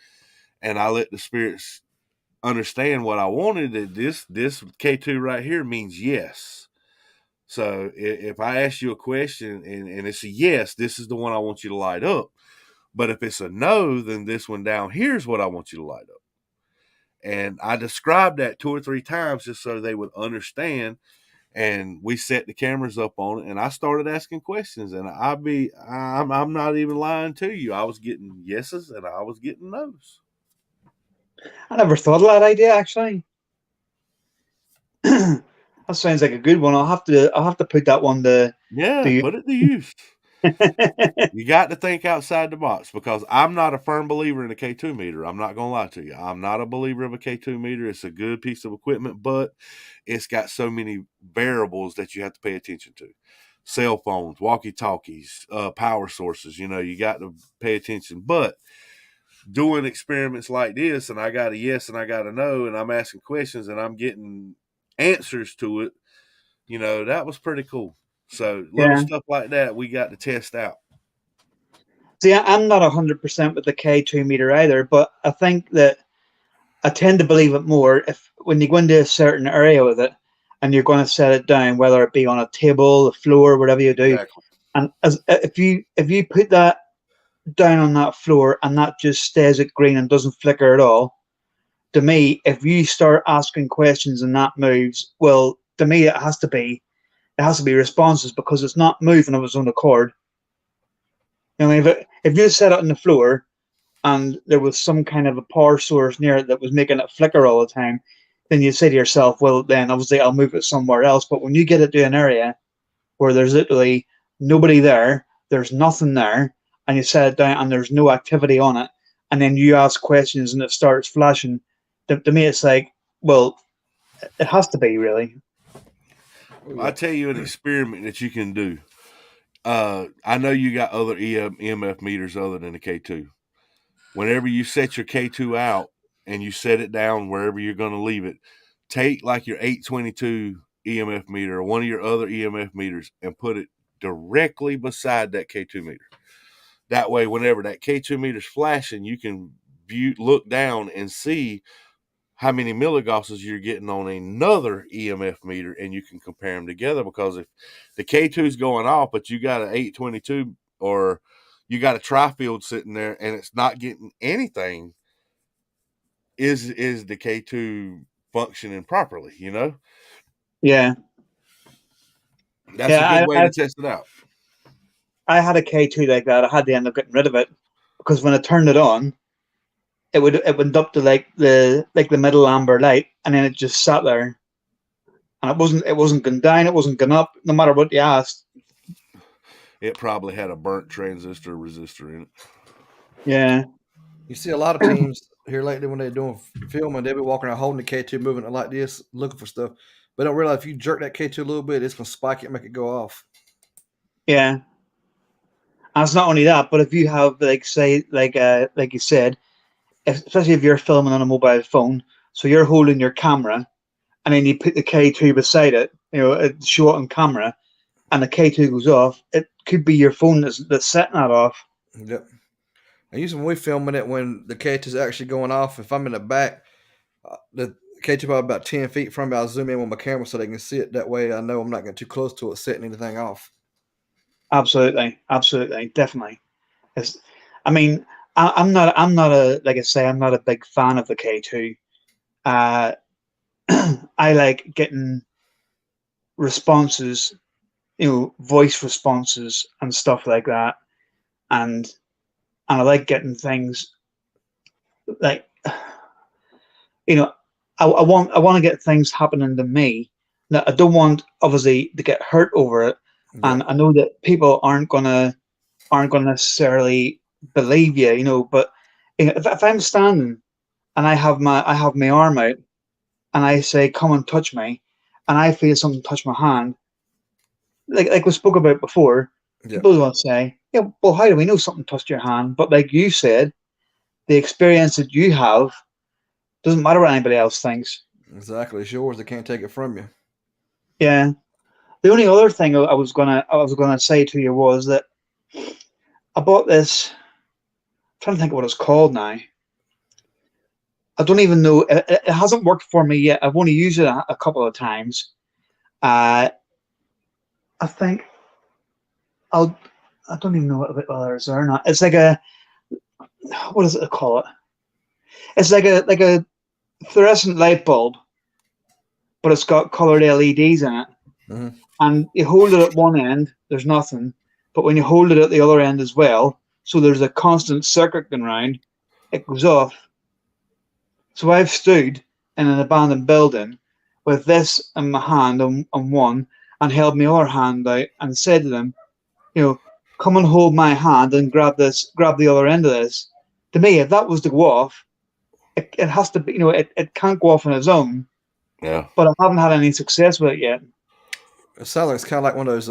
and I let the spirits understand what I wanted. That this K2 right here means yes. So if I ask you a question and it's a yes, this is the one I want you to light up. But if it's a no, then this one down here is what I want you to light up. And I described that 2 or 3 times just so they would understand. And we set the cameras up on it, and I started asking questions. And I'm not even lying to you. I was getting yeses and I was getting nos. I never thought of that idea actually. That sounds like a good one. I'll have to put that one to Yeah, use. put it to use. You got to think outside the box because I'm not a firm believer in a K2 meter. I'm not going to lie to you. I'm not a believer of a K2 meter. It's a good piece of equipment, but it's got so many variables that you have to pay attention to. Cell phones, walkie-talkies, power sources, you got to pay attention. But doing experiments like this, and I got a yes and I got a no, and I'm asking questions and I'm getting answers to it, that was pretty cool. So little Yeah. stuff like that we got to test out. See, I'm not 100% with the K2 meter either, but I think that I tend to believe it more if when you go into a certain area with it and you're going to set it down, whether it be on a table, the floor, whatever you do, Exactly. and if you put that down on that floor and that just stays at green and doesn't flicker at all, to me, if you start asking questions and that moves, well, to me it has to be responses because it's not moving of its own accord. If you set it on the floor and there was some kind of a power source near it that was making it flicker all the time, then you say to yourself, well, then obviously I'll move it somewhere else. But when you get it to an area where there's literally nobody there, there's nothing there, and you set it down and there's no activity on it, and then you ask questions and it starts flashing, to me it's like, well, it has to be really. I tell you an experiment that you can do. I know you got other EMF meters other than the K2. Whenever you set your K2 out and you set it down wherever you're going to leave it, take like your 822 EMF meter or one of your other EMF meters and put it directly beside that K2 meter. That way, whenever that K2 meter's flashing, you can look down and see how many milligauss you're getting on another EMF meter, and you can compare them together. Because if the K2 is going off, but you got an 822 or you got a tri-field sitting there and it's not getting anything, is the K2 functioning properly? Yeah. That's a good Yeah, way I, to test it out. I had a K2 like that. I had to end up getting rid of it because when I turned it on, it went up to like the middle amber light, and then it just sat there, and it wasn't going down, it wasn't going up, no matter what you asked. It probably had a burnt transistor resistor in it. Yeah, You see a lot of teams here lately when they're doing filming, they be walking around holding the K2, moving it like this, looking for stuff. But don't realize if you jerk that K2 a little bit, it's gonna spike it and make it go off. yeah. And it's not only that, but if you have like say like you said, especially if you're filming on a mobile phone, so you're holding your camera, and then you put the K2 beside it, show it on camera, and the K2 goes off, it could be your phone that's setting that off. Yep. And usually when we filming it, when the K2 is actually going off, if I'm in the back, the K2 probably about 10 feet from me, I'll zoom in with my camera so they can see it. That way I know I'm not getting too close to it, setting anything off. Absolutely, absolutely, definitely. It's, I mean, I'm not a like I say, I'm not a big fan of the K2. Uh, I like getting responses, voice responses and stuff like that, and I like getting things like you know, I want to get things happening to me. Now, I don't want obviously to get hurt over it, Yeah. and I know that people aren't gonna necessarily believe you, But if I'm standing and I have my arm out and I say, "Come and touch me," and I feel something touch my hand, like we spoke about before, Yeah. people will say, "Yeah, well, how do we know something touched your hand?" But like you said, the experience that you have doesn't matter what anybody else thinks. Exactly. It's yours. They can't take it from you. Yeah. The only other thing I was gonna say to you was that I bought this. I'm trying to think of what it's called now. I don't even know. It hasn't worked for me yet. I've only used it a couple of times. Uh, I think I'll. I don't even know whether it's there or not. It's like a. What does it call it? It's like a fluorescent light bulb, but it's got colored LEDs in it. Hmm. And you hold it at one end, there's nothing. But when you hold it at the other end as well, so there's a constant circuit going round, it goes off. So I've stood in an abandoned building with this in my hand on one and held my other hand out and said to them, you know, come and hold my hand and grab the other end of this. To me, if that was to go off, it has to be, it can't go off on its own, Yeah. but I haven't had any success with it yet. It sounds like it's kind of like one of those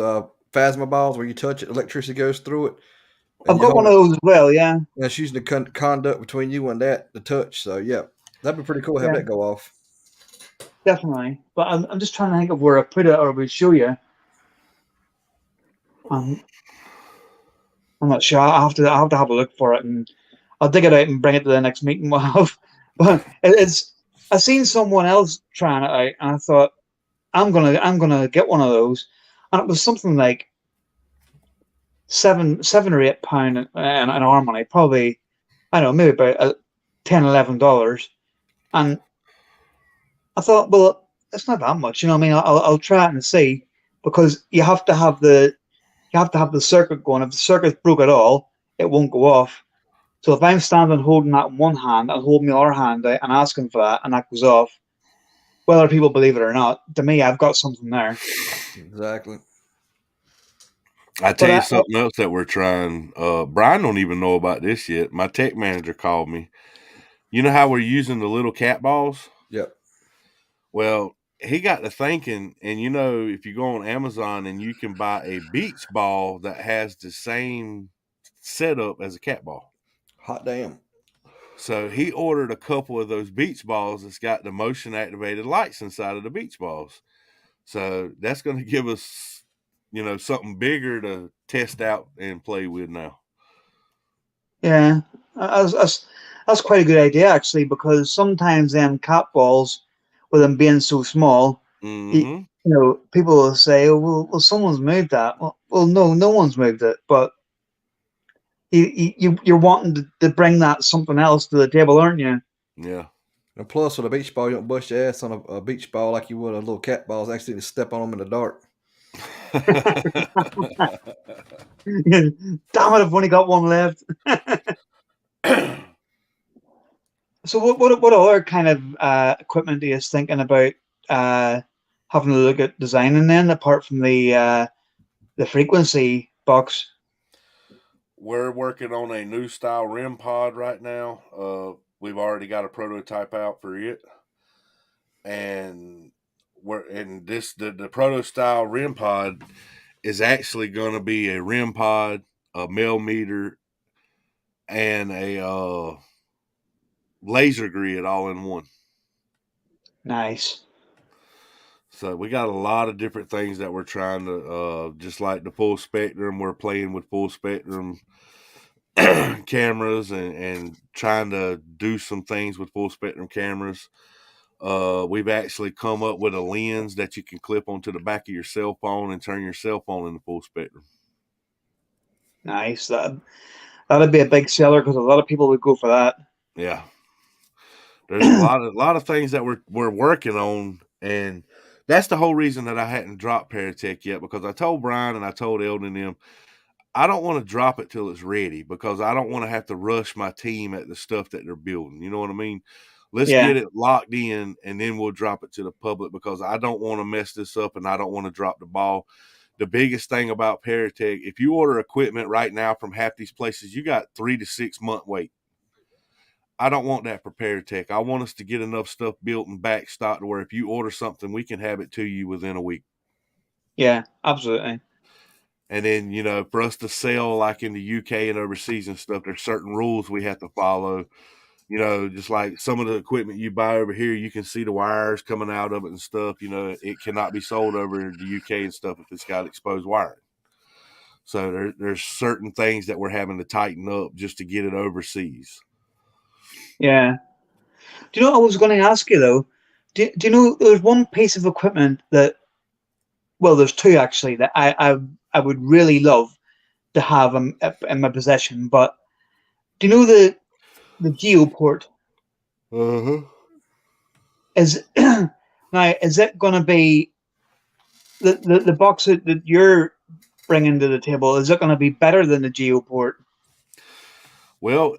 phasma balls where you touch it, electricity goes through it, and I've you got one hold of it. those as well, yeah. And it's using the conduct between you and that to touch. So yeah, that'd be pretty cool to have Yeah, that go off. definitely. But I'm just trying to think of where I put it or will show you. Um, I'm not sure. I have to have a look for it, and I'll dig it out and bring it to the next meeting we'll have. But it's I seen someone else trying it out, and I thought I'm gonna get one of those, and it was something like seven or £8 an hour money, probably I don't know, maybe about $10, $11, and I thought, well, it's not that much, I mean, I'll try it and see because you have to have the circuit going. If the circuit's broke at all, it won't go off. So if I'm standing holding that in one hand and holding my other hand out and asking for that and that goes off, whether people believe it or not, to me, I've got something there. Exactly. I tell But you something else that we're trying. Brian don't even know about this yet. My tech manager called me. You know how we're using the little cat balls? Yep. Well, he got to thinking, and if you go on Amazon and you can buy a beach ball that has the same setup as a cat ball. Hot damn. So he ordered a couple of those beach balls that's got the motion activated lights inside of the beach balls. So that's going to give us, something bigger to test out and play with now. yeah, that's quite a good idea actually, because sometimes them cat balls, with them being so small, Mm-hmm. people will say, "Oh, well, someone's moved that." Well, no one's moved it, but you're wanting to bring that something else to the table, aren't you? Yeah. And plus, with a beach ball, you don't bust your ass on a beach ball like you would a little cat balls. Accidentally step on them in the dark. Damn it! I've only got one left. So what other kind of equipment are you thinking about uh, having to look at designing then, apart from the frequency box? We're working on a new style REM pod right now. We've already got a prototype out for it, and the proto style REM pod is actually going to be a REM pod, a mil meter, and a laser grid all in one. Nice. So we got a lot of different things that we're trying to, just like the full spectrum. We're playing with full spectrum cameras and trying to do some things with full spectrum cameras. We've actually come up with a lens that you can clip onto the back of your cell phone and turn your cell phone into full spectrum. Nice. That'd be a big seller because a lot of people would go for that. Yeah. There's a lot of things that we're working on, and that's the whole reason that I hadn't dropped Paratech yet, because I told Brian and I told Eldon and them I don't want to drop it till it's ready, because I don't want to have to rush my team at the stuff that they're building. You know what I mean? Let's Yeah, get it locked in, and then we'll drop it to the public, because I don't want to mess this up and I don't want to drop the ball. The biggest thing about Paratech, if you order equipment right now from half these places, you got 3 to 6 month wait. I don't want that for Paratech. I want us to get enough stuff built and backstocked to where if you order something, we can have it to you within a week. yeah, absolutely. And then, for us to sell like in the UK and overseas and stuff, there's certain rules we have to follow. Just like some of the equipment you buy over here, you can see the wires coming out of it and stuff. It cannot be sold over the UK and stuff if it's got exposed wiring. So there's certain things that we're having to tighten up just to get it overseas. Yeah. Do you know what I was going to ask you though? Do you know there's one piece of equipment that, well, there's two actually that I would really love to have in my possession. But do you know the Geoport Uh-huh. is now? Is it going to be the box that you're bringing to the table? Is it going to be better than the Geoport Well,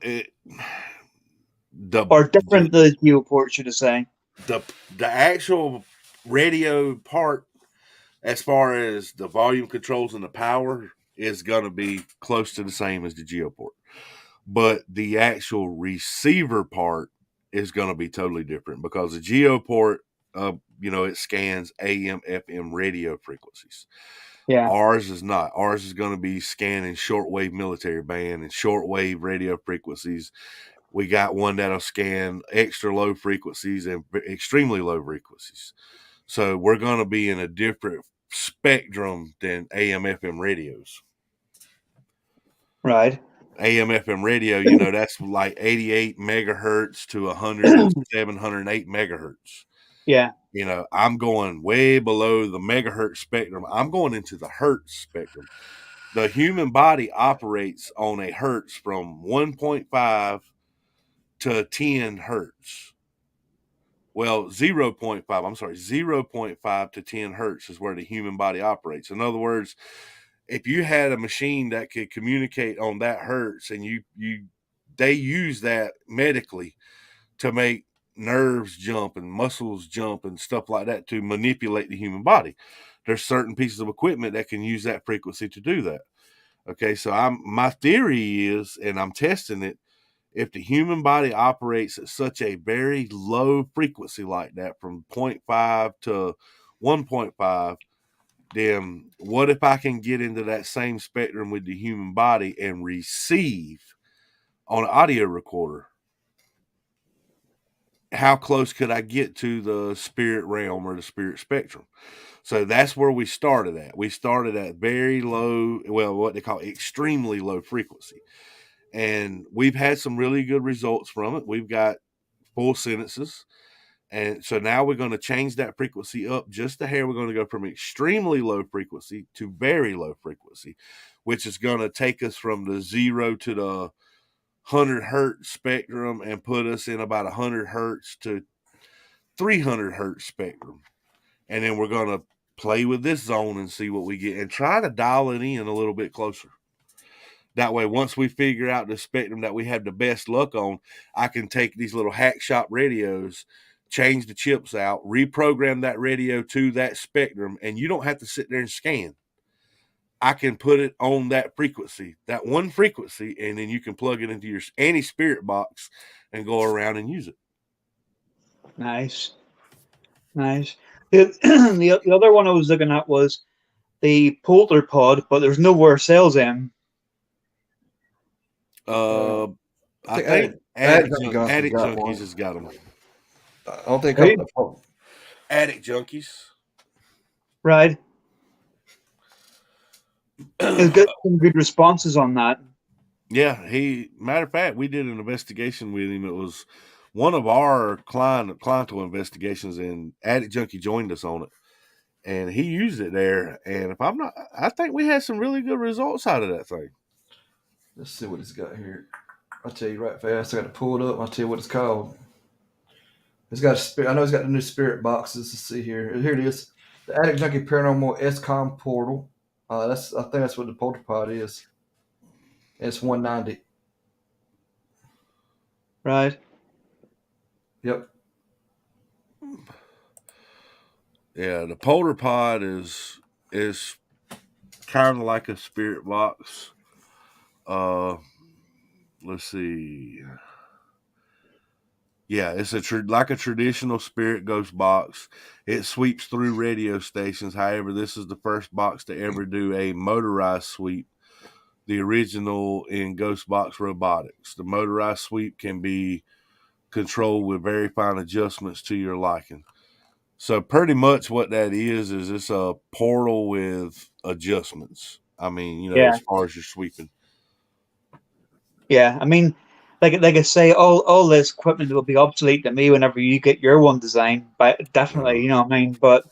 or different than the Geoport? Should I say? the actual radio part, as far as the volume controls and the power, is going to be close to the same as the Geoport. But the actual receiver part is going to be totally different, because the Geoport, it scans AM, FM radio frequencies. Yeah. Ours is not. Ours is going to be scanning shortwave military band and shortwave radio frequencies. We got one that'll scan extra low frequencies and extremely low frequencies. So we're going to be in a different spectrum than AM, FM radios. Right. AM, FM radio, that's like 88 megahertz to 107, 108 megahertz. Yeah. I'm going way below the megahertz spectrum. I'm going into the hertz spectrum. The human body operates on a hertz from 1.5 to 10 hertz. Well, 0.5, I'm sorry, 0.5 to 10 hertz is where the human body operates. In other words, if you had a machine that could communicate on that hertz, and they use that medically to make nerves jump and muscles jump and stuff like that to manipulate the human body. There's certain pieces of equipment that can use that frequency to do that. Okay, so my theory is, and I'm testing it, if the human body operates at such a very low frequency like that, from 0.5 to 1.5, then what if I can get into that same spectrum with the human body and receive on an audio recorder? How close could I get to the spirit realm or the spirit spectrum? So that's where we started at. We started at very low, well, what they call extremely low frequency. And we've had some really good results from it. We've got full sentences. And so now we're going to change that frequency up just a hair. We're going to go from extremely low frequency to very low frequency, which is going to take us from the 0 to the 100 hertz spectrum and put us in about 100 hertz to 300 hertz spectrum. And then we're going to play with this zone and see what we get and try to dial it in a little bit closer. That way, once we figure out the spectrum that we have the best luck on, I can take these little hack shop radios, change the chips out, reprogram that radio to that spectrum, and you don't have to sit there and scan. I can put it on that frequency, that one frequency, and then you can plug it into your anti-spirit box and go around and use it. Nice. Nice. The other one I was looking at was the Polter Pod, but there's nowhere sales in. I think Addict Junkies has got them. I don't think a couple Addict Junkies. Right. It's got some good responses on that. Yeah, matter of fact, we did an investigation with him. It was one of our clientele investigations, and Addict Junkie joined us on it. And he used it there. And if I'm not, I think we had some really good results out of that thing. Let's see what it's got here. I'll tell you right fast. I got to pull it up. I'll tell you what it's called. It's got a spirit. I know it's got the new spirit boxes. Let's see here. Here it is. The Attic Junkie Paranormal SCOM portal. I think that's what the polter pod is. It's $190. Right. Yep. Yeah, the polter pod is kind of like a spirit box. Let's see. Yeah, it's like a traditional spirit ghost box. It sweeps through radio stations. However, this is the first box to ever do a motorized sweep. The original in Ghost Box Robotics. The motorized sweep can be controlled with very fine adjustments to your liking. So pretty much what that is it's a portal with adjustments. I mean, Yeah. as far as your sweeping. Yeah. I mean, like I say, all this equipment will be obsolete to me whenever you get your one designed. But definitely, you know what I mean. But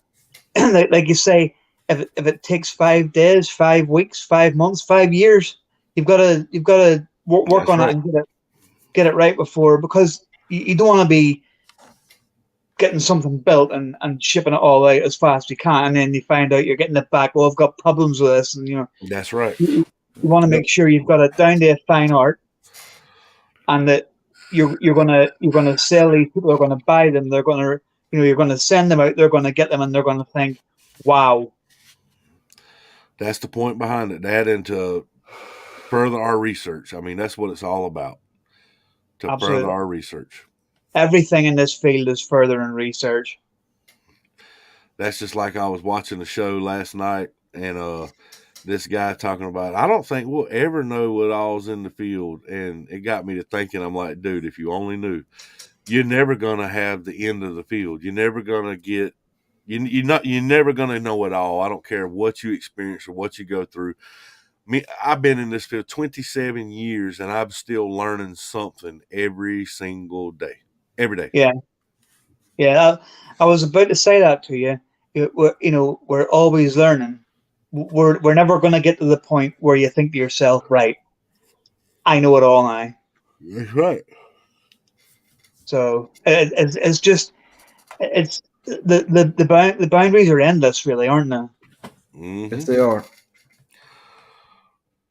like you say, if it takes 5 days, 5 weeks, 5 months, 5 years, you've got to work That's on it right. and get it right before, because you don't want to be getting something built and shipping it all out as fast as you can, and then you find out you're getting it back. Well, I've got problems with this, and That's right. you want to Yep. make sure you've got it down to a fine art, and that you're gonna sell these. People are gonna buy them. They're gonna you're gonna send them out. They're gonna get them, and they're gonna think, wow. That's the point behind it. That and to further our research. I mean, that's what it's all about. To further Absolutely. our research. Everything in this field is further in research. That's just like I was watching the show last night, and this guy talking about, I don't think we'll ever know what all's in the field. And it got me to thinking, I'm like, dude, if you only knew, you're never going to have the end of the field. You're never going to get, you're never going to know it all. I don't care what you experience or what you go through. I've been in this field 27 years, and I'm still learning something every single day. Every day. Yeah, yeah. I was about to say that to you. We're always learning. We're never going to get to the point where you think to yourself, right, I know it all now. That's right. So it's just it's the boundaries are endless, really, aren't they? Mm-hmm. Yes, they are.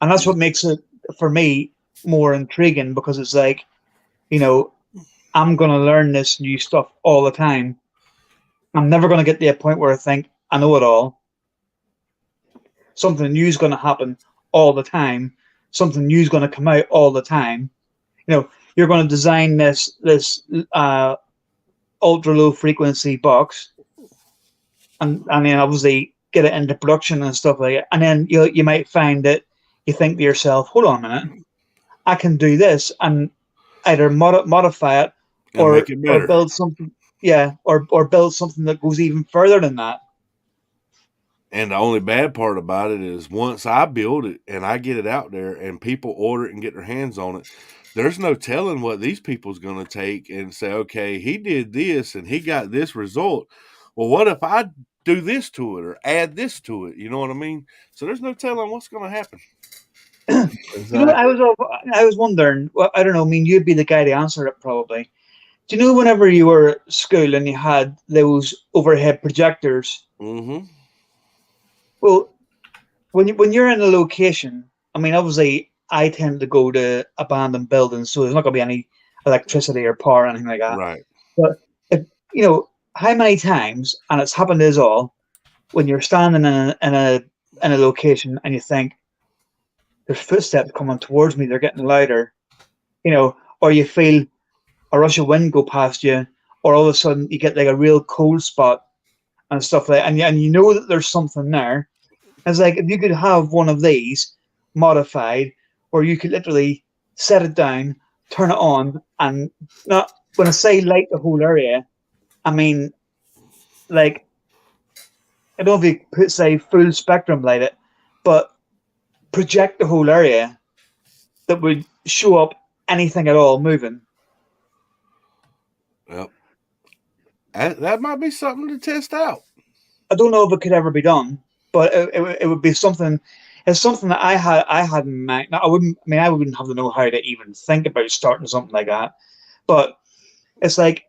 And that's what makes it, for me, more intriguing, because it's like, I'm going to learn this new stuff all the time. I'm never going to get to a point where I think I know it all. Something new is going to happen all the time. Something new is going to come out all the time. You're going to design this ultra low frequency box, and then obviously get it into production and stuff like that. And then you might find that you think to yourself, hold on a minute, I can do this and either modify it And make it or better. build something. Yeah, or build something that goes even further than that. And the only bad part about it is once I build it and I get it out there and people order it and get their hands on it, there's no telling what these people's going to take and say, okay, he did this and he got this result. Well, what if I do this to it or add this to it? You know what I mean? So there's no telling what's going to happen. Exactly. I was wondering. Well, I don't know. I mean, you'd be the guy to answer it probably. Do you know whenever you were at school and you had those overhead projectors? Mm-hmm. Well, when you're in a location, I mean, obviously, I tend to go to abandoned buildings, so there's not going to be any electricity or power or anything like that. Right. But how many times, and it's happened is all, when you're standing in a location and you think there's footsteps coming towards me, they're getting louder, or you feel a rush of wind go past you, or all of a sudden you get like a real cold spot and stuff like that, and you know that there's something there. It's like if you could have one of these modified, where you could literally set it down, turn it on, and not when I say light the whole area, I mean like I don't know if you put say full spectrum light it, but project the whole area that would show up anything at all moving. Yep. That might be something to test out. I don't know if it could ever be done, but it would be something. it's something that I had in mind. Now, I wouldn't have to know how to even think about starting something like that. But it's like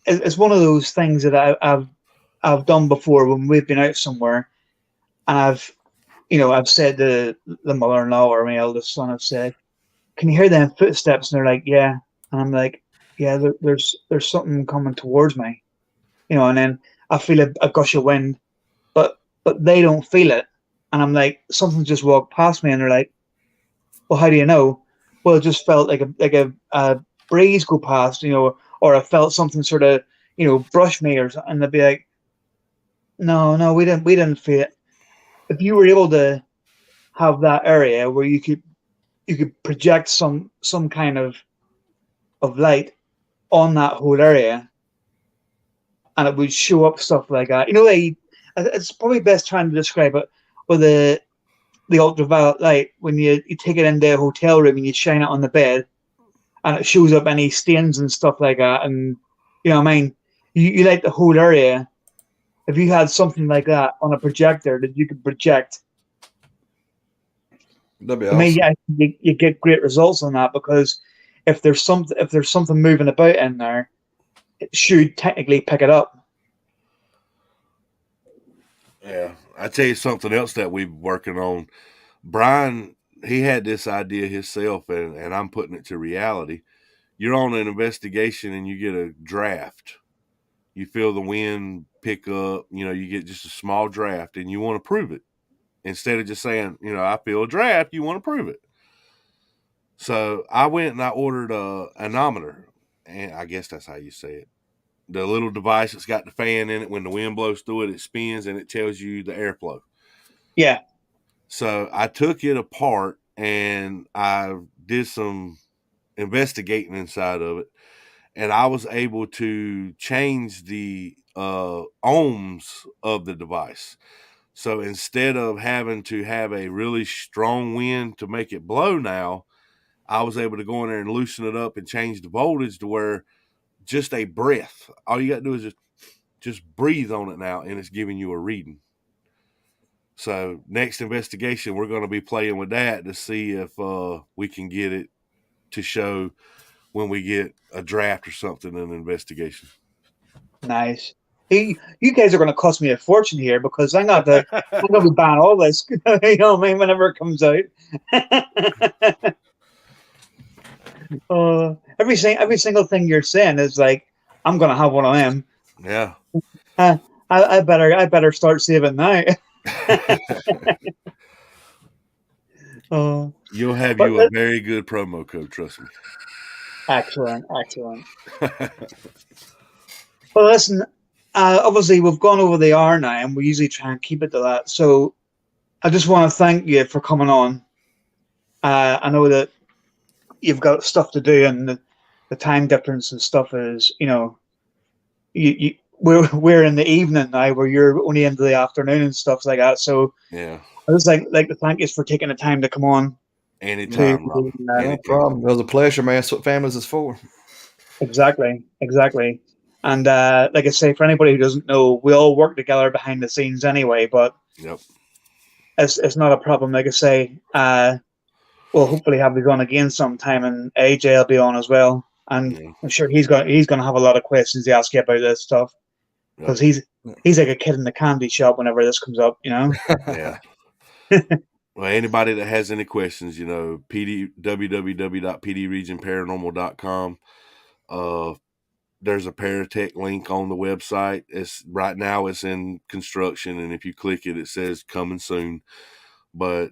it's one of those things that I've done before when we've been out somewhere, and I've said to the mother-in-law or my eldest son, I've said, "Can you hear them footsteps?" And they're like, "Yeah," and I'm like, "Yeah, there's something coming towards me," and then I feel a gush of wind, but they don't feel it, and I'm like, something just walked past me, and they're like, "Well, how do you know?" Well, it just felt like a breeze go past, or I felt something sort of brush me or something. And they'd be like, "No, we didn't feel it." If you were able to have that area where you could project some kind of light on that whole area, and it would show up stuff like that. It's probably best trying to describe it with the ultraviolet light when you take it into a hotel room and you shine it on the bed, and it shows up any stains and stuff like that. And what I mean, you light the whole area. If you had something like that on a projector that you could project, That'd be I mean, awesome. yeah, you get great results on that, because if there's something moving about in there, it should technically pick it up. Yeah, I tell you something else that we're working on. Brian, he had this idea himself, and I'm putting it to reality. You're on an investigation and you get a draft. You feel the wind pick up, you get just a small draft and you want to prove it. Instead of just saying, I feel a draft, you want to prove it. So I went and I ordered a anemometer, and I guess that's how you say it. The little device that's got the fan in it. When the wind blows through it, it spins and it tells you the airflow. Yeah. So I took it apart and I did some investigating inside of it, and I was able to change the ohms of the device. So instead of having to have a really strong wind to make it blow now, I was able to go in there and loosen it up and change the voltage to where just a breath. All you got to do is just breathe on it now, and it's giving you a reading. So next investigation, we're going to be playing with that to see if we can get it to show when we get a draft or something in an investigation. Nice. Hey, you guys are going to cost me a fortune here, because I'm going to be buying all this. Whenever it comes out. Every single thing you're saying is like, I'm going to have one of them. Yeah. I better start saving now. You'll have you a very good promo code, trust me. Excellent. Well, listen, obviously we've gone over the hour now, and we usually try and keep it to that. So I just want to thank you for coming on. I know that you've got stuff to do, and the time difference and stuff is, we're in the evening now, where you're only into the afternoon and stuff like that. So yeah, I just like to thank you for taking the time to come on. Anytime, Rob. No problem. It was a pleasure, man. That's what families is for. Exactly. And like I say, for anybody who doesn't know, we all work together behind the scenes anyway. But Yep. It's not a problem. Like I say, we'll hopefully have you on again sometime, and AJ will be on as well. And I'm sure he's going to have a lot of questions to ask you about this stuff, because he's like a kid in the candy shop whenever this comes up. Yeah. Well, anybody that has any questions, www.pdregionparanormal.com. There's a Paratech link on the website. Right now it's in construction, and if you click it, it says coming soon. But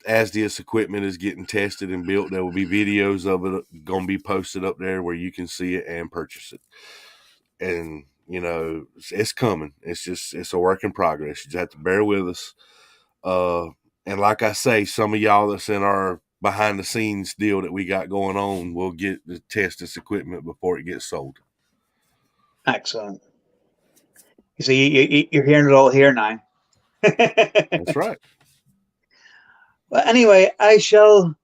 as this equipment is getting tested and built, there will be videos of it going to be posted up there where you can see it and purchase it. And it's coming. It's a work in progress. You just have to bear with us. And like I say, some of y'all that's in our behind the scenes deal that we got going on will get to test this equipment before it gets sold. Excellent. You see, you're hearing it all here now. That's right. Well, anyway, I shall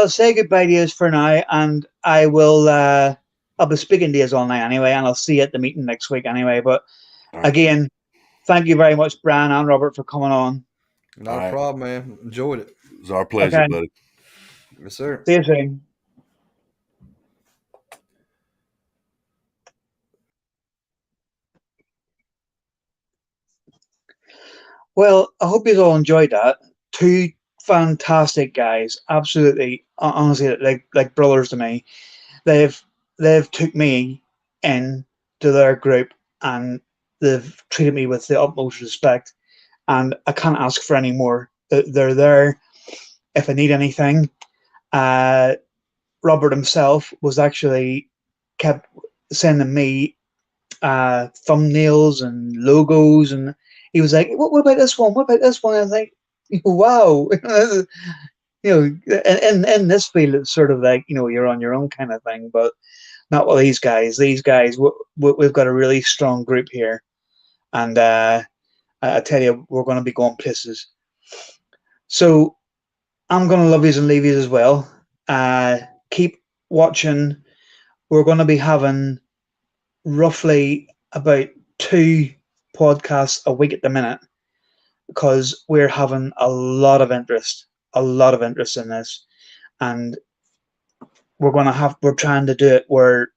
say goodbye to you for now, and I will. I'll be speaking to you all night anyway, and I'll see you at the meeting next week anyway. But again, thank you very much, Brian and Robert, for coming on. All Not a right. problem, man. Enjoyed it. It's our pleasure, Okay. buddy. Yes, sir. See you soon. Well, I hope you all enjoyed that. Two fantastic guys, absolutely, honestly, like brothers to me. They've they've took me in to their group, and they've treated me with the utmost respect. And I can't ask for any more. They're there if I need anything. Uh, Robert himself was actually kept sending me thumbnails and logos, and he was like, "What about this one? What about this one?" And I was like, "Wow." In this field, it's sort of like you're on your own kind of thing, but not with these guys. These guys, we've got a really strong group here, and I tell you, we're going to be going places. So I'm going to love yous and leave yous as well. Keep watching. We're going to be having roughly about 2 podcasts a week at the minute because we're having a lot of interest in this, and we're trying to do it where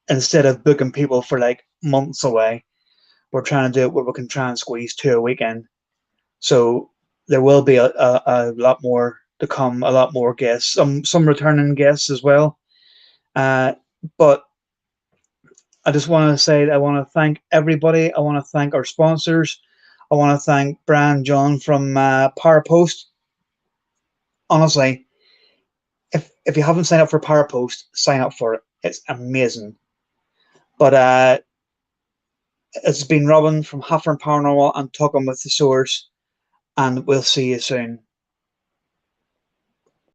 instead of booking people for like months away, we're trying to do it where we can try and squeeze 2 a weekend. So there will be a lot more to come, a lot more guests, some returning guests as well. But I just want to say I want to thank everybody. I want to thank our sponsors. I want to thank Brian John from Power Post. Honestly, if you haven't signed up for Power Post, sign up for it. It's amazing. But it's been Robin from Halfern Paranormal and Talking with the Source, and we'll see you soon.